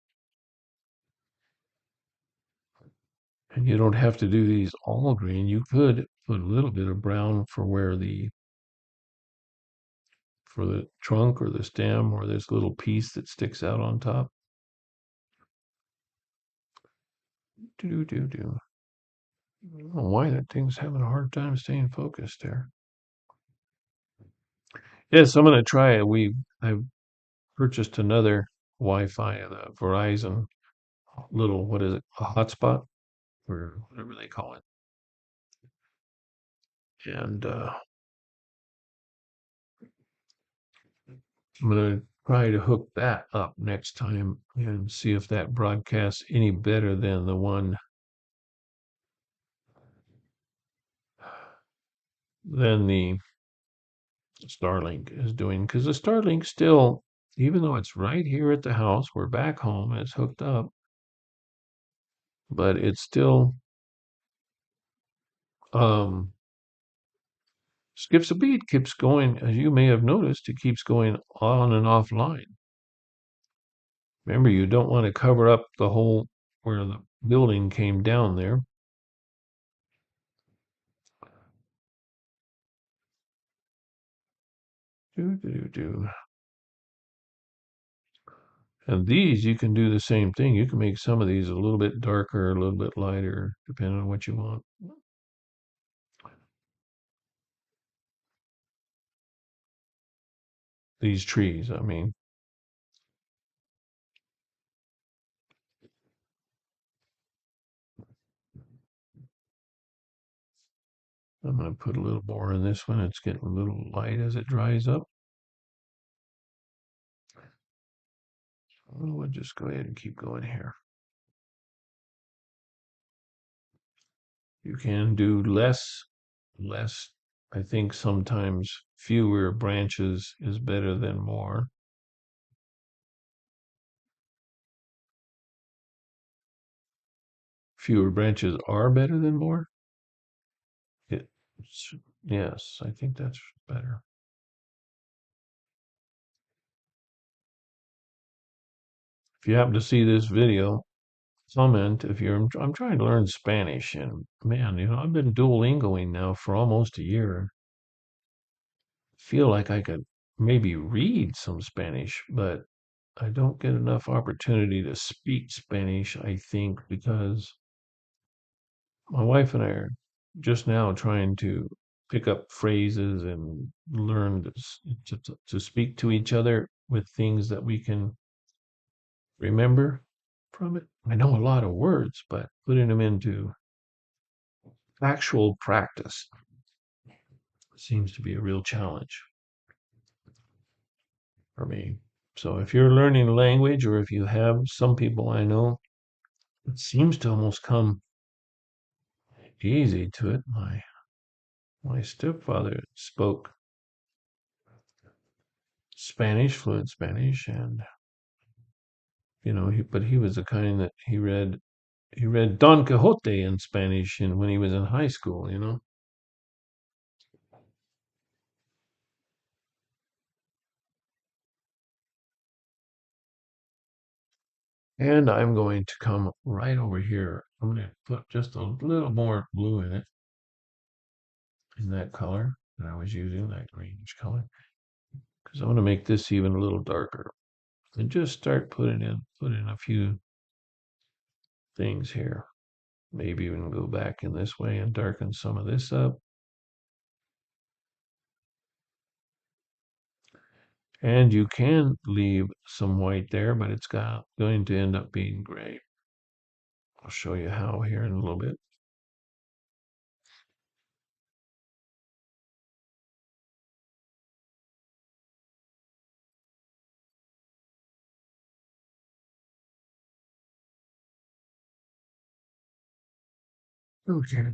and you don't have to do these all green. You could put a little bit of brown for the trunk or the stem or this little piece that sticks out on top. Do do do do. I don't know why that thing's having a hard time staying focused there. Yes, I'm gonna try it. I've purchased another Wi-Fi, the Verizon little, what is it, a hotspot or whatever they call it. And I'm gonna try to hook that up next time and see if that broadcasts any better than the one than the Starlink is doing. Because the Starlink still, even though it's right here at the house, we're back home, it's hooked up, but it's still skips a beat, keeps going, as you may have noticed, it keeps going on and offline. Remember, you don't want to cover up the hole where the building came down there. Do, do, do. And these, you can do the same thing. You can make some of these a little bit darker, a little bit lighter, depending on what you want. These trees, I mean. I'm going to put a little more in this one. It's getting a little light as it dries up. We'll just go ahead and keep going here. You can do less. I think sometimes fewer branches is better than more. Fewer branches are better than more. It's, yes, I think that's better. If you happen to see this video, comment if you're. I'm trying to learn Spanish, and man, I've been Duolingoing now for almost a year. Feel like I could maybe read some Spanish, but I don't get enough opportunity to speak Spanish, I think, because my wife and I are just now trying to pick up phrases and learn to speak to each other with things that we can remember from it. I know a lot of words, but putting them into actual practice seems to be a real challenge for me. So if you're learning a language, or if you have, some people I know, it seems to almost come easy to it. My stepfather spoke Spanish, fluent Spanish, and but he was the kind that he read Don Quixote in Spanish, and when he was in high school. And I'm going to come right over here. I'm going to put just a little more blue in that color that I was using, that greenish color, because I want to make this even a little darker. And just start put in a few things here. Maybe even go back in this way and darken some of this up. And you can leave some white there, but it's going to end up being gray. I'll show you how here in a little bit. Okay.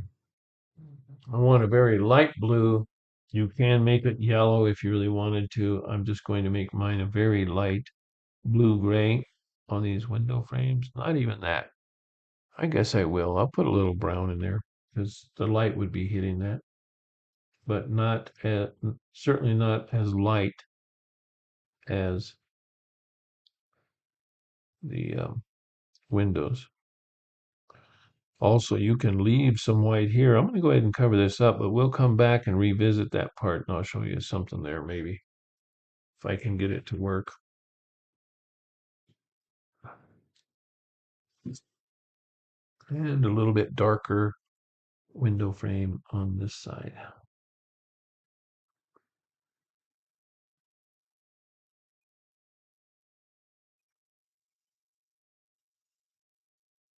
I want a very light blue. You can make it yellow if you really wanted to. I'm just going to make mine a very light blue-gray on these window frames. Not even that. I guess I will. I'll put a little brown in there because the light would be hitting that, but certainly not as light as the windows. Also, you can leave some white here. I'm going to go ahead and cover this up, but we'll come back and revisit that part, and I'll show you something there maybe, if I can get it to work. And a little bit darker window frame on this side.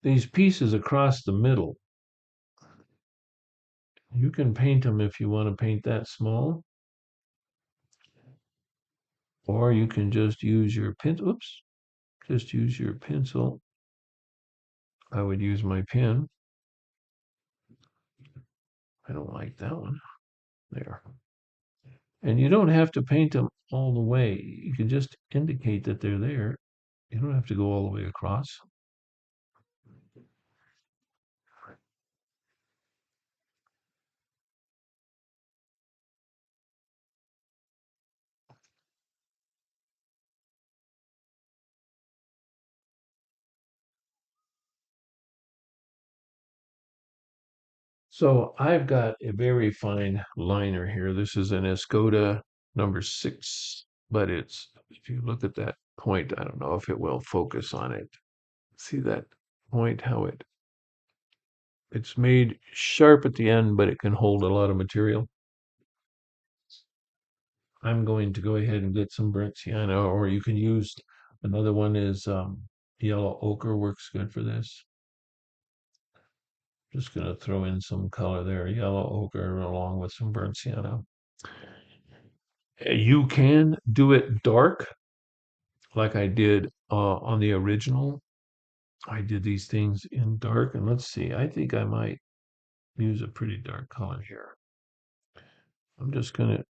These pieces across the middle, you can paint them if you want to paint that small, or you can just use your just use your pencil. I would use my pen. I don't like that one. There. And you don't have to paint them all the way. You can just indicate that they're there. You don't have to go all the way across. So I've got a very fine liner here. This is an Escoda number 6, but if you look at that point, I don't know if it will focus on it. See that point, how it's made sharp at the end, but it can hold a lot of material. I'm going to go ahead and get some burnt sienna, or you can use another one is yellow ochre works good for this. Just going to throw in some color there, yellow ochre along with some burnt sienna. You can do it dark like I did on the original. I did these things in dark, and let's see, I think I might use a pretty dark color here. I'm just going to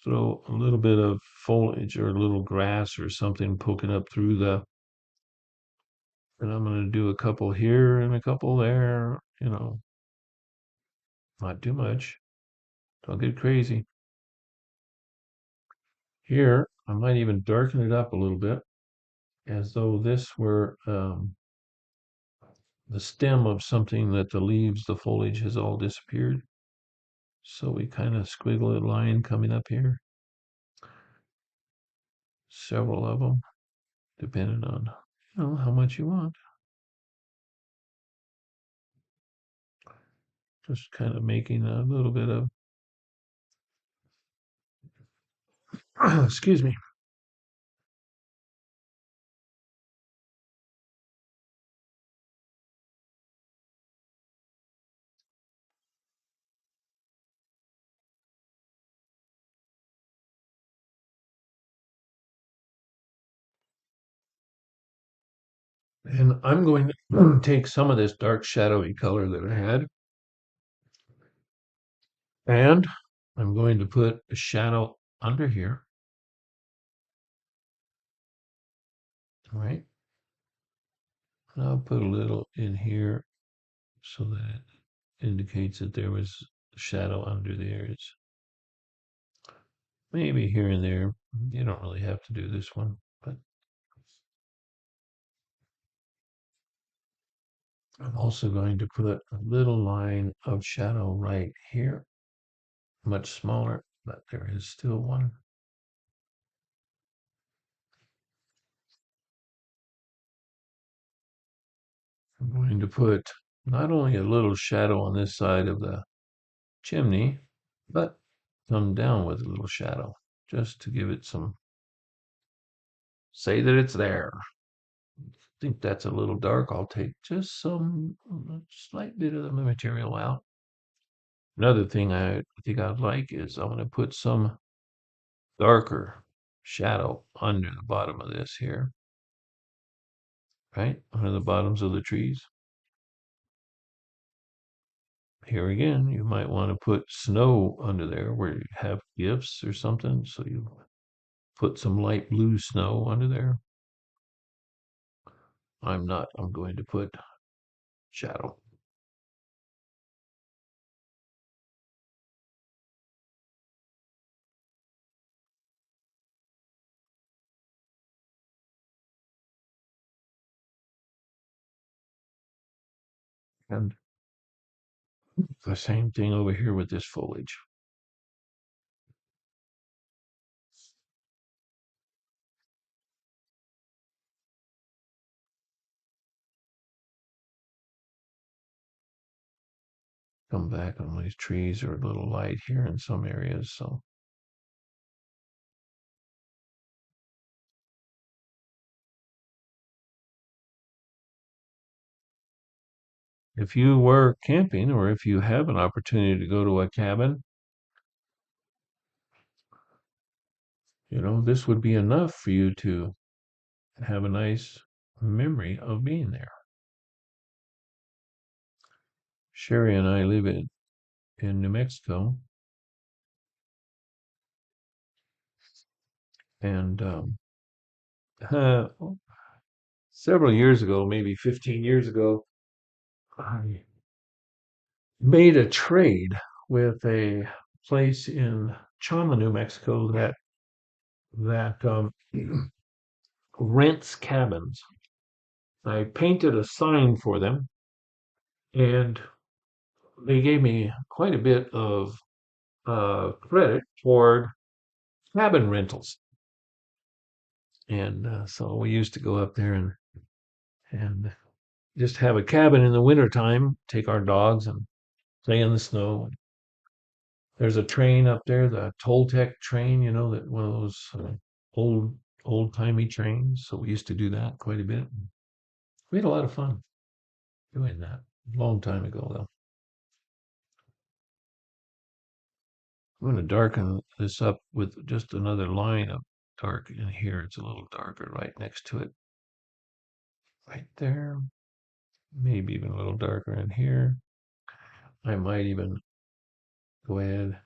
throw a little bit of foliage or a little grass or something poking up through and I'm going to do a couple here and a couple there, not too much. Don't get crazy. Here, I might even darken it up a little bit as though this were the stem of something that the leaves, the foliage has all disappeared. So we kind of squiggle a line coming up here. Several of them, depending on how much you want. Just kind of making a little bit of excuse me. And I'm going to take some of this dark shadowy color that I had, and I'm going to put a shadow under here. All right. And I'll put a little in here so that it indicates that there was a shadow under there. It's maybe here and there. You don't really have to do this one, but I'm also going to put a little line of shadow right here, much smaller, but there is still one. I'm going to put not only a little shadow on this side of the chimney, but come down with a little shadow just to give it some, say that it's there. Think that's a little dark. I'll take just some slight bit of the material out. Another thing I think I'd like is I'm going to put some darker shadow under the bottom of this here, right? Under the bottoms of the trees. Here again, you might want to put snow under there where you have gifts or something. So you put some light blue snow under there. I'm not. I'm going to put shadow. And the same thing over here with this foliage. Come back on these trees are a little light here in some areas. So if you were camping or if you have an opportunity to go to a cabin, this would be enough for you to have a nice memory of being there. Sherry and I live in New Mexico, and uh, several years ago, maybe 15 years ago, I made a trade with a place in Chalma, New Mexico that rents cabins. I painted a sign for them, and they gave me quite a bit of credit toward cabin rentals. And so we used to go up there and just have a cabin in the wintertime, take our dogs and play in the snow. There's a train up there, the Toltec train, that one of those old old timey trains. So we used to do that quite a bit. We had a lot of fun doing that. A long time ago, though. I'm going to darken this up with just another line of dark in here. It's a little darker right next to it. Right there. Maybe even a little darker in here. I might even go ahead.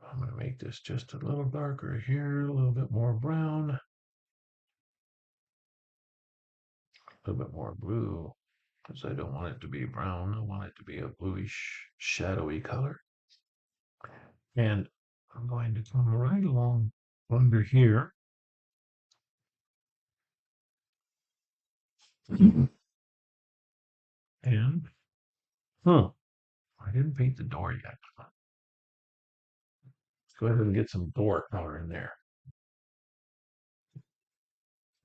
I'm going to make this just a little darker here, a little bit more brown, a little bit more blue, because I don't want it to be brown. I want it to be a bluish, shadowy color. And I'm going to come right along under here. And, I didn't paint the door yet. Let's go ahead and get some door color in there.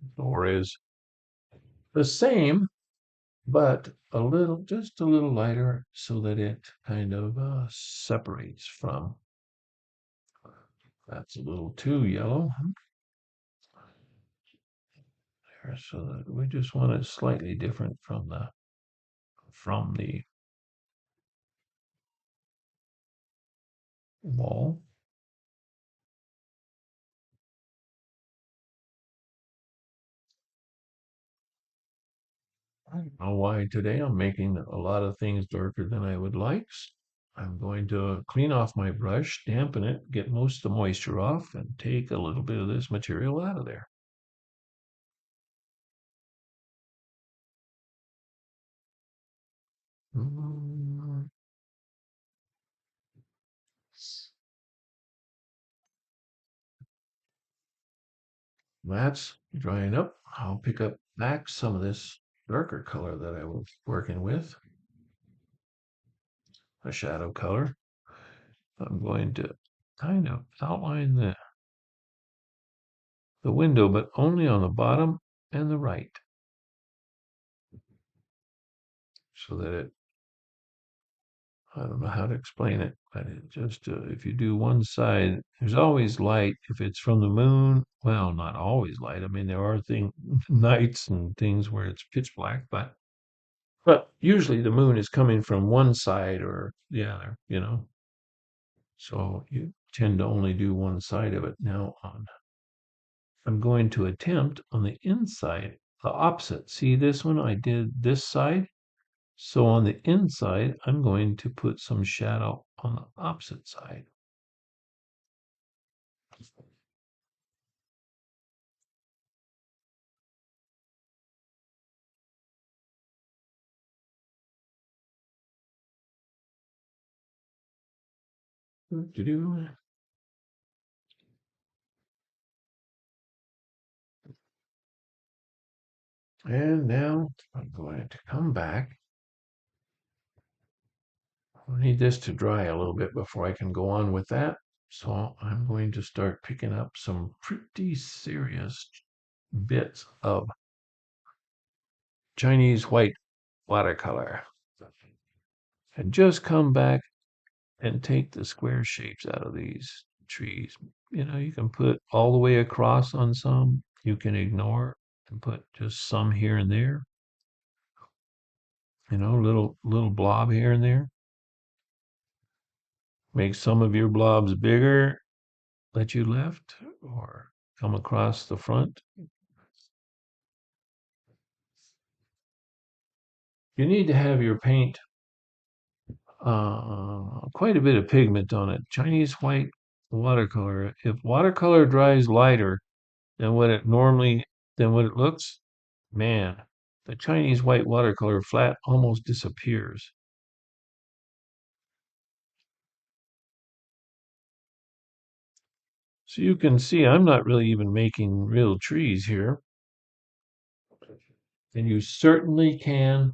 The door is the same, but just a little lighter so that it kind of separates from. That's a little too yellow. There, so that we just want it slightly different from the wall. I don't know why today I'm making a lot of things darker than I would like. I'm going to clean off my brush, dampen it, get most of the moisture off, and take a little bit of this material out of there. Mm, That's drying up. I'll pick up back some of this darker color that I was working with, a shadow color. I'm going to kind of outline the window, but only on the bottom and the right, so that I don't know how to explain it, but it just, if you do one side, there's always light. If it's from the moon, well, not always light. I mean, there are nights and things where it's pitch black, but usually the moon is coming from one side or the other. So you tend to only do one side of it. Now I'm going to attempt on the inside, the opposite. See this one? I did this side. So on the inside, I'm going to put some shadow on the opposite side. Do-do-do. And now I'm going to come back. I need this to dry a little bit before I can go on with that. So I'm going to start picking up some pretty serious bits of Chinese white watercolor. And just come back and take the square shapes out of these trees. You can put all the way across on some. You can ignore and put just some here and there. Little blob here and there. Make some of your blobs bigger that you left or come across the front. You need to have your paint quite a bit of pigment on it. Chinese white watercolor. If watercolor dries lighter than what it looks, man, the Chinese white watercolor flat almost disappears. So you can see I'm not really even making real trees here. And you certainly can,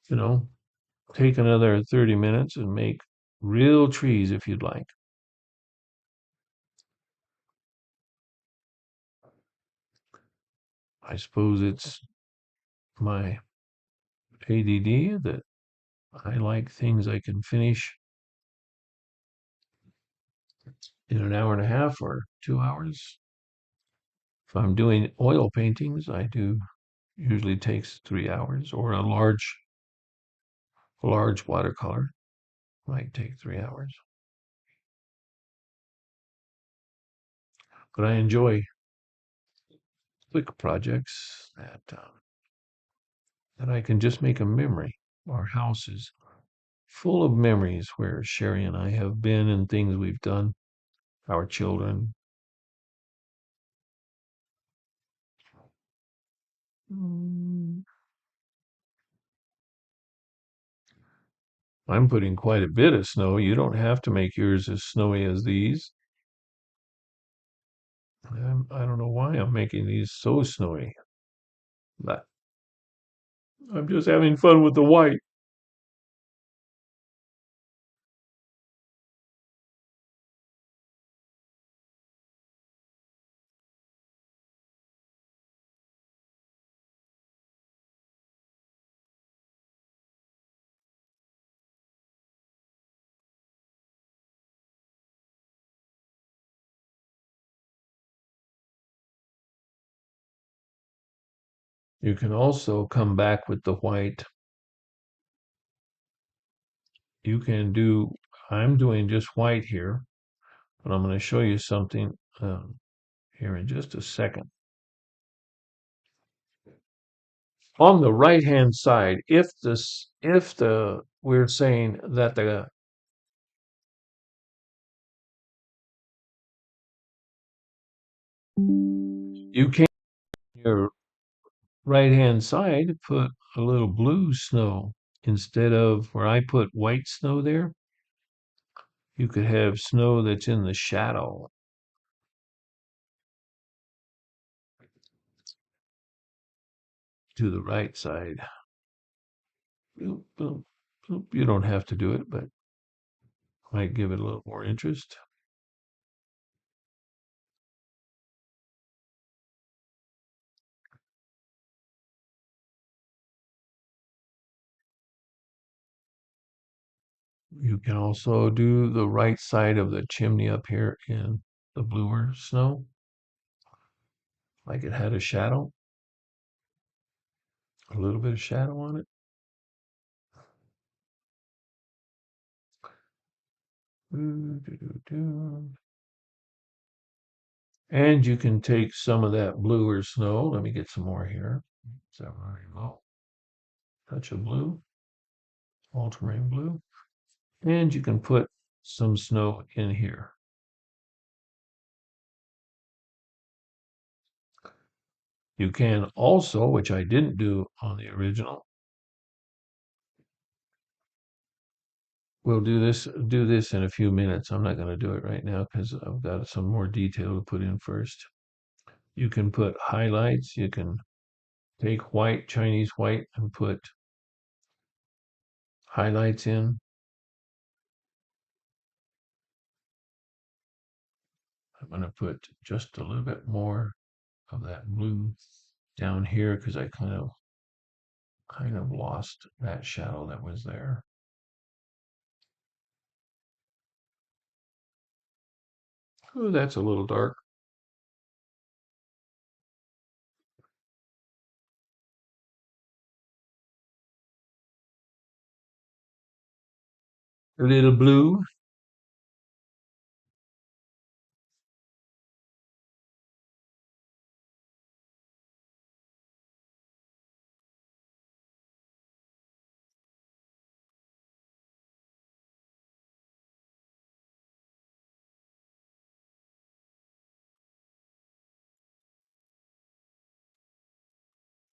you know, take another 30 minutes and make real trees if you'd like. I suppose it's my ADD that I like things I can finish in an hour and a half or 2 hours. If I'm doing oil paintings, I do usually takes 3 hours, or a large watercolor might take 3 hours. But I enjoy quick projects that I can just make a memory. Our house is full of memories where Sherry and I have been and things we've done, our children. Mm, I'm putting quite a bit of snow. You don't have to make yours as snowy as these. I don't know why I'm making these so snowy, but I'm just having fun with the white. You can also come back with the white. You can do, I'm doing just white here, but I'm going to show you something here in just a second. On the right hand side, if we're saying that you can your right hand side put a little blue snow instead of where I put white snow there, you could have snow that's in the shadow to the right side. Boop, boop, boop. You don't have to do it, but might give it a little more interest. You can also do the right side of the chimney up here in the bluer snow, like it had a shadow, a little bit of shadow on it. Doo, doo, doo, doo. And you can take some of that bluer snow. Let me get some more here. Is that very low? Touch of blue, ultramarine blue. And you can put some snow in here. You can also, which I didn't do on the original, we'll do this in a few minutes. I'm not going to do it right now because I've got some more detail to put in first. You can put highlights. You can take white, Chinese white, and put highlights in. I'm going to put just a little bit more of that blue down here because I kind of lost that shadow that was there. Oh, that's a little dark. A little blue.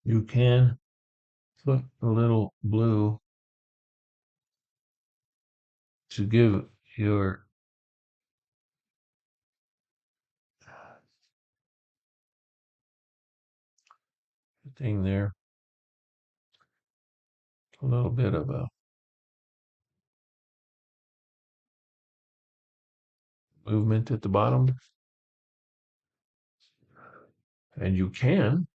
You can put a little blue to give your thing there a little bit of a movement at the bottom. And you can,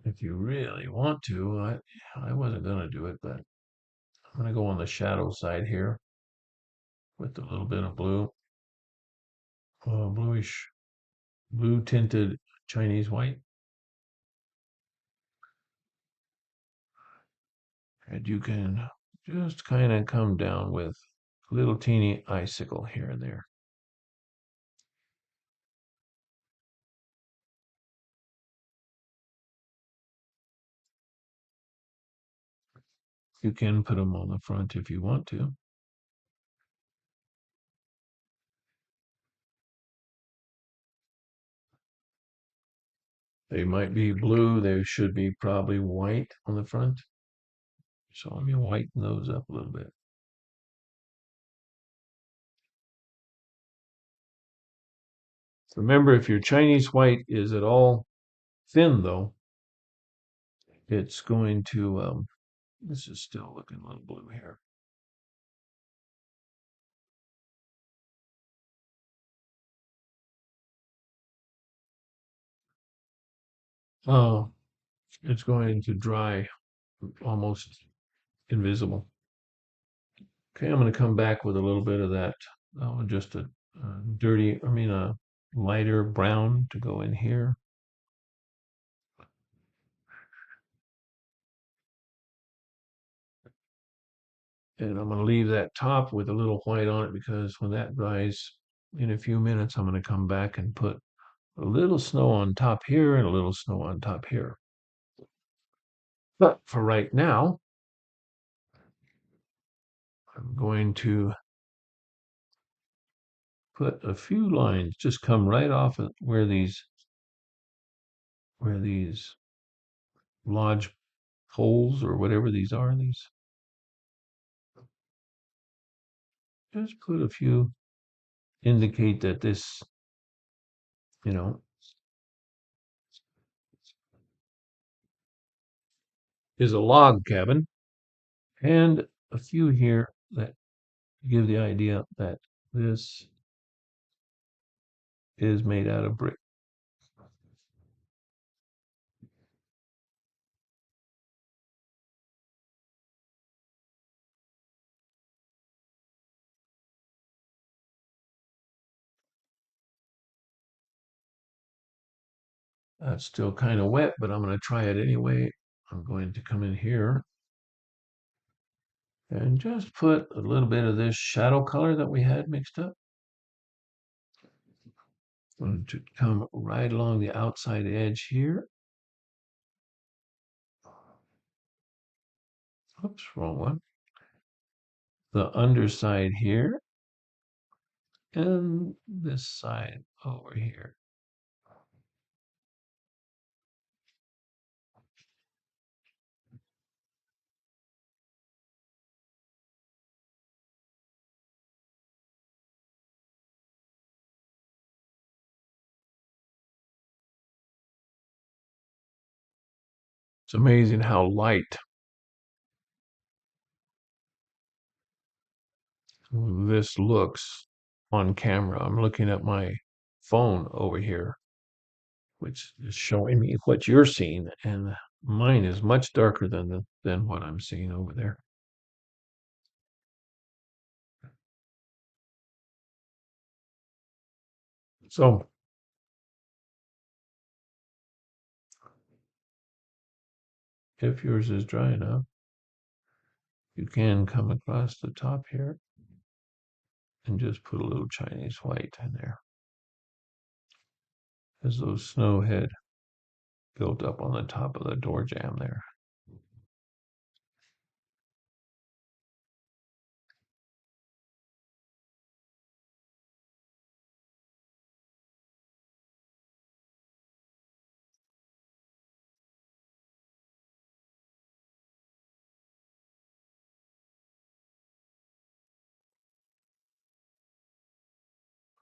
if you really want to. I wasn't going to do it, but I'm going to go on the shadow side here with a little bit of blue, bluish, blue tinted Chinese white. And you can just kind of come down with a little teeny icicle here and there. You can put them on the front if you want to. They might be blue. They should be probably white on the front. So let me whiten those up a little bit. Remember, if your Chinese white is at all thin, though, it's going to, this is still looking a little blue here. Oh, it's going to dry almost invisible. Okay, I'm going to come back with a little bit of that, just a a lighter brown to go in here. And I'm going to leave that top with a little white on it because when that dries in a few minutes, I'm going to come back and put a little snow on top here and a little snow on top here. But for right now, I'm going to put a few lines, just come right off of where these lodge holes or whatever these are, just put a few, indicate that this, you know, is a log cabin, and a few here that give the idea that this is made out of brick. That's still kind of wet, but I'm going to try it anyway. I'm going to come in here and just put a little bit of this shadow color that we had mixed up. I'm going to come right along the outside edge here. Oops, wrong one. The underside here and this side over here. It's amazing how light this looks on camera. I'm looking at my phone over here, which is showing me what you're seeing, and mine is much darker than what I'm seeing over there. So if yours is dry enough, you can come across the top here and just put a little Chinese white in there as those snow had built up on the top of the door jamb there.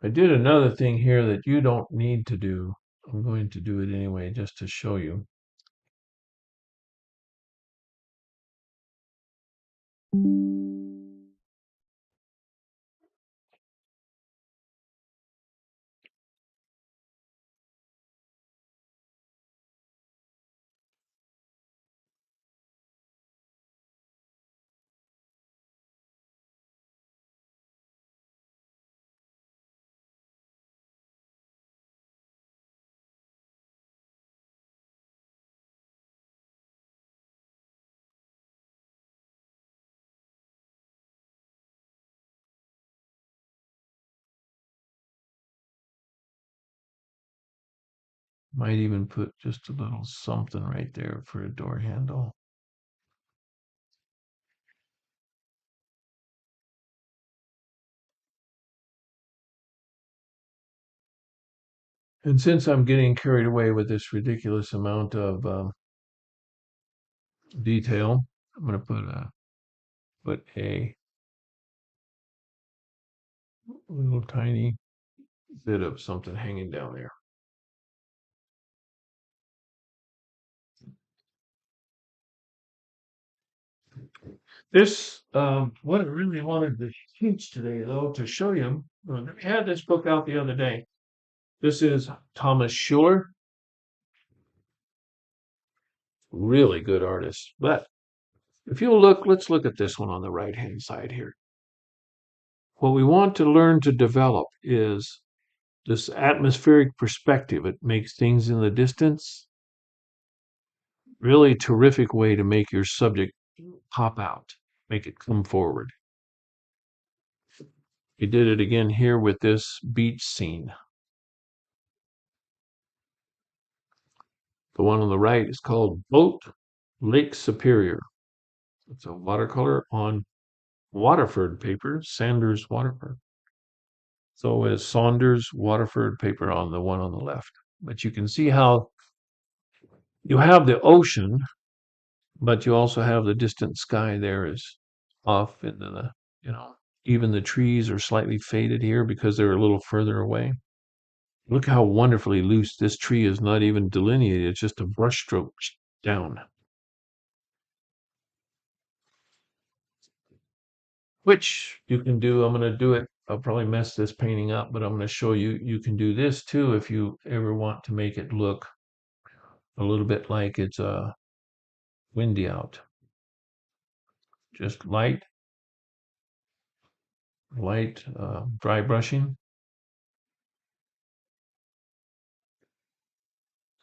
I did another thing here that you don't need to do. I'm going to do it anyway just to show you. Might even put just a little something right there for a door handle. And since I'm getting carried away with this ridiculous amount of detail, I'm going to put a little tiny bit of something hanging down there. This, what I really wanted to teach today, though, to show you, we had this book out the other day. This is Thomas Schuler, really good artist. But if you look, let's look at this one on the right-hand side here. What we want to learn to develop is this atmospheric perspective. It makes things in the distance really terrific way to make your subject pop out, make it come forward. He did it again here with this beach scene. The one on the right is called Boat Lake Superior. It's a watercolor on Waterford paper, Sanders Waterford. So is Saunders Waterford paper on the one on the left. But you can see how you have the ocean, but you also have the distant sky there is off into the, you know, even the trees are slightly faded here because they're a little further away. Look how wonderfully loose this tree is, not even delineated. It's just a brushstroke down, which you can do. I'm going to do it. I'll probably mess this painting up, but I'm going to show you. You can do this too if you ever want to make it look a little bit like it's windy out. Just light, dry brushing.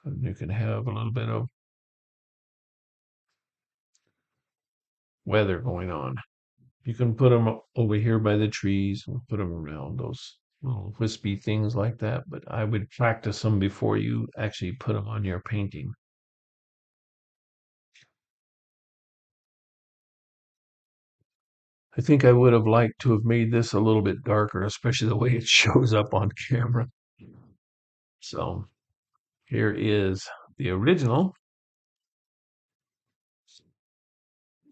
And you can have a little bit of weather going on. You can put them over here by the trees and put them around those little wispy things like that. But I would practice them before you actually put them on your painting. I think I would have liked to have made this a little bit darker, especially the way it shows up on camera. So here is the original,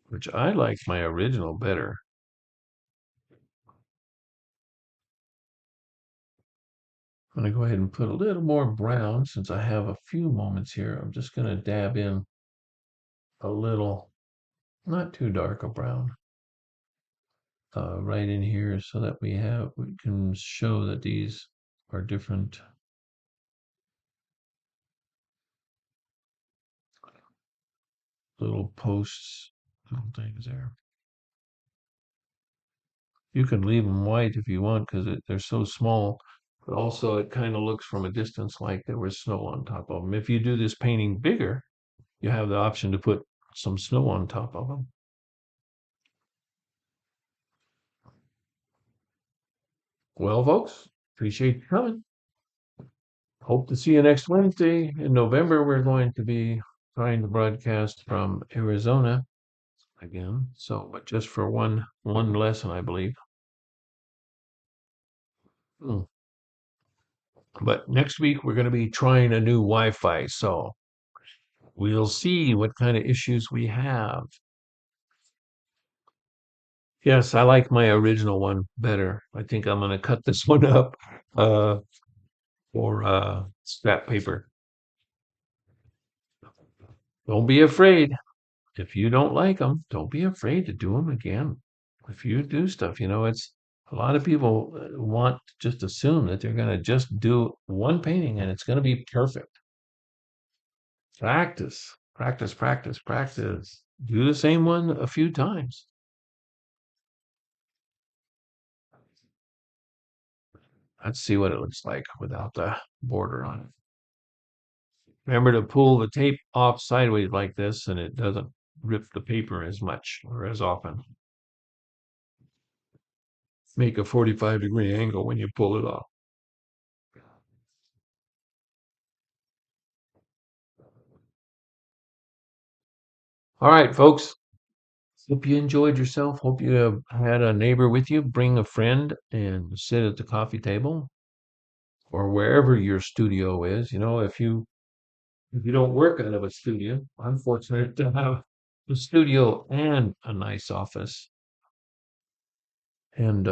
which I like my original better. I'm going to go ahead and put a little more brown since I have a few moments here. I'm just going to dab in a little, not too dark a brown, right in here so that we can show that these are different little posts, little things there. You can leave them white if you want because they're so small, but also it kind of looks from a distance like there was snow on top of them. If you do this painting bigger, you have the option to put some snow on top of them. Well, folks, appreciate you coming. Hope to see you next Wednesday. In November, we're going to be trying to broadcast from Arizona again. So, but just for one lesson, I believe. Hmm. But next week we're going to be trying a new Wi-Fi, so we'll see what kind of issues we have. Yes, I like my original one better. I think I'm going to cut this one up uh, for scrap paper. Don't be afraid. If you don't like them, don't be afraid to do them again. If you do stuff, it's a lot of people want to just assume that they're going to just do one painting and it's going to be perfect. Practice, practice, practice, practice. Do the same one a few times. Let's see what it looks like without the border on it. Remember to pull the tape off sideways like this and it doesn't rip the paper as much or as often. Make a 45-degree angle when you pull it off. All right, folks. Hope you enjoyed yourself. Hope you had a neighbor with you. Bring a friend and sit at the coffee table or wherever your studio is. If you don't work out of a studio, I'm fortunate to have a studio and a nice office. And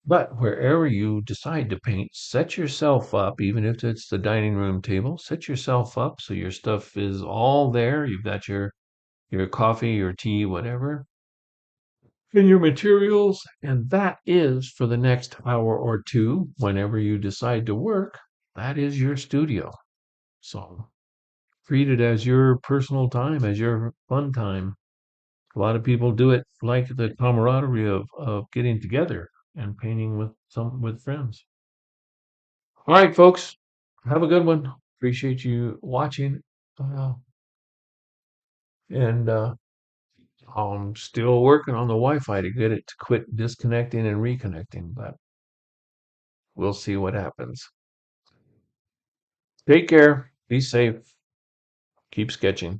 but wherever you decide to paint, set yourself up, even if it's the dining room table, set yourself up so your stuff is all there. You've got your coffee, your tea, whatever, and your materials, and that is for the next hour or two, whenever you decide to work, that is your studio. So treat it as your personal time, as your fun time. A lot of people do it like the camaraderie of getting together and painting with friends. All right, folks, have a good one. Appreciate you watching. Uh, and I'm still working on the Wi-Fi to get it to quit disconnecting and reconnecting, but we'll see what happens. Take care. Be safe. Keep sketching.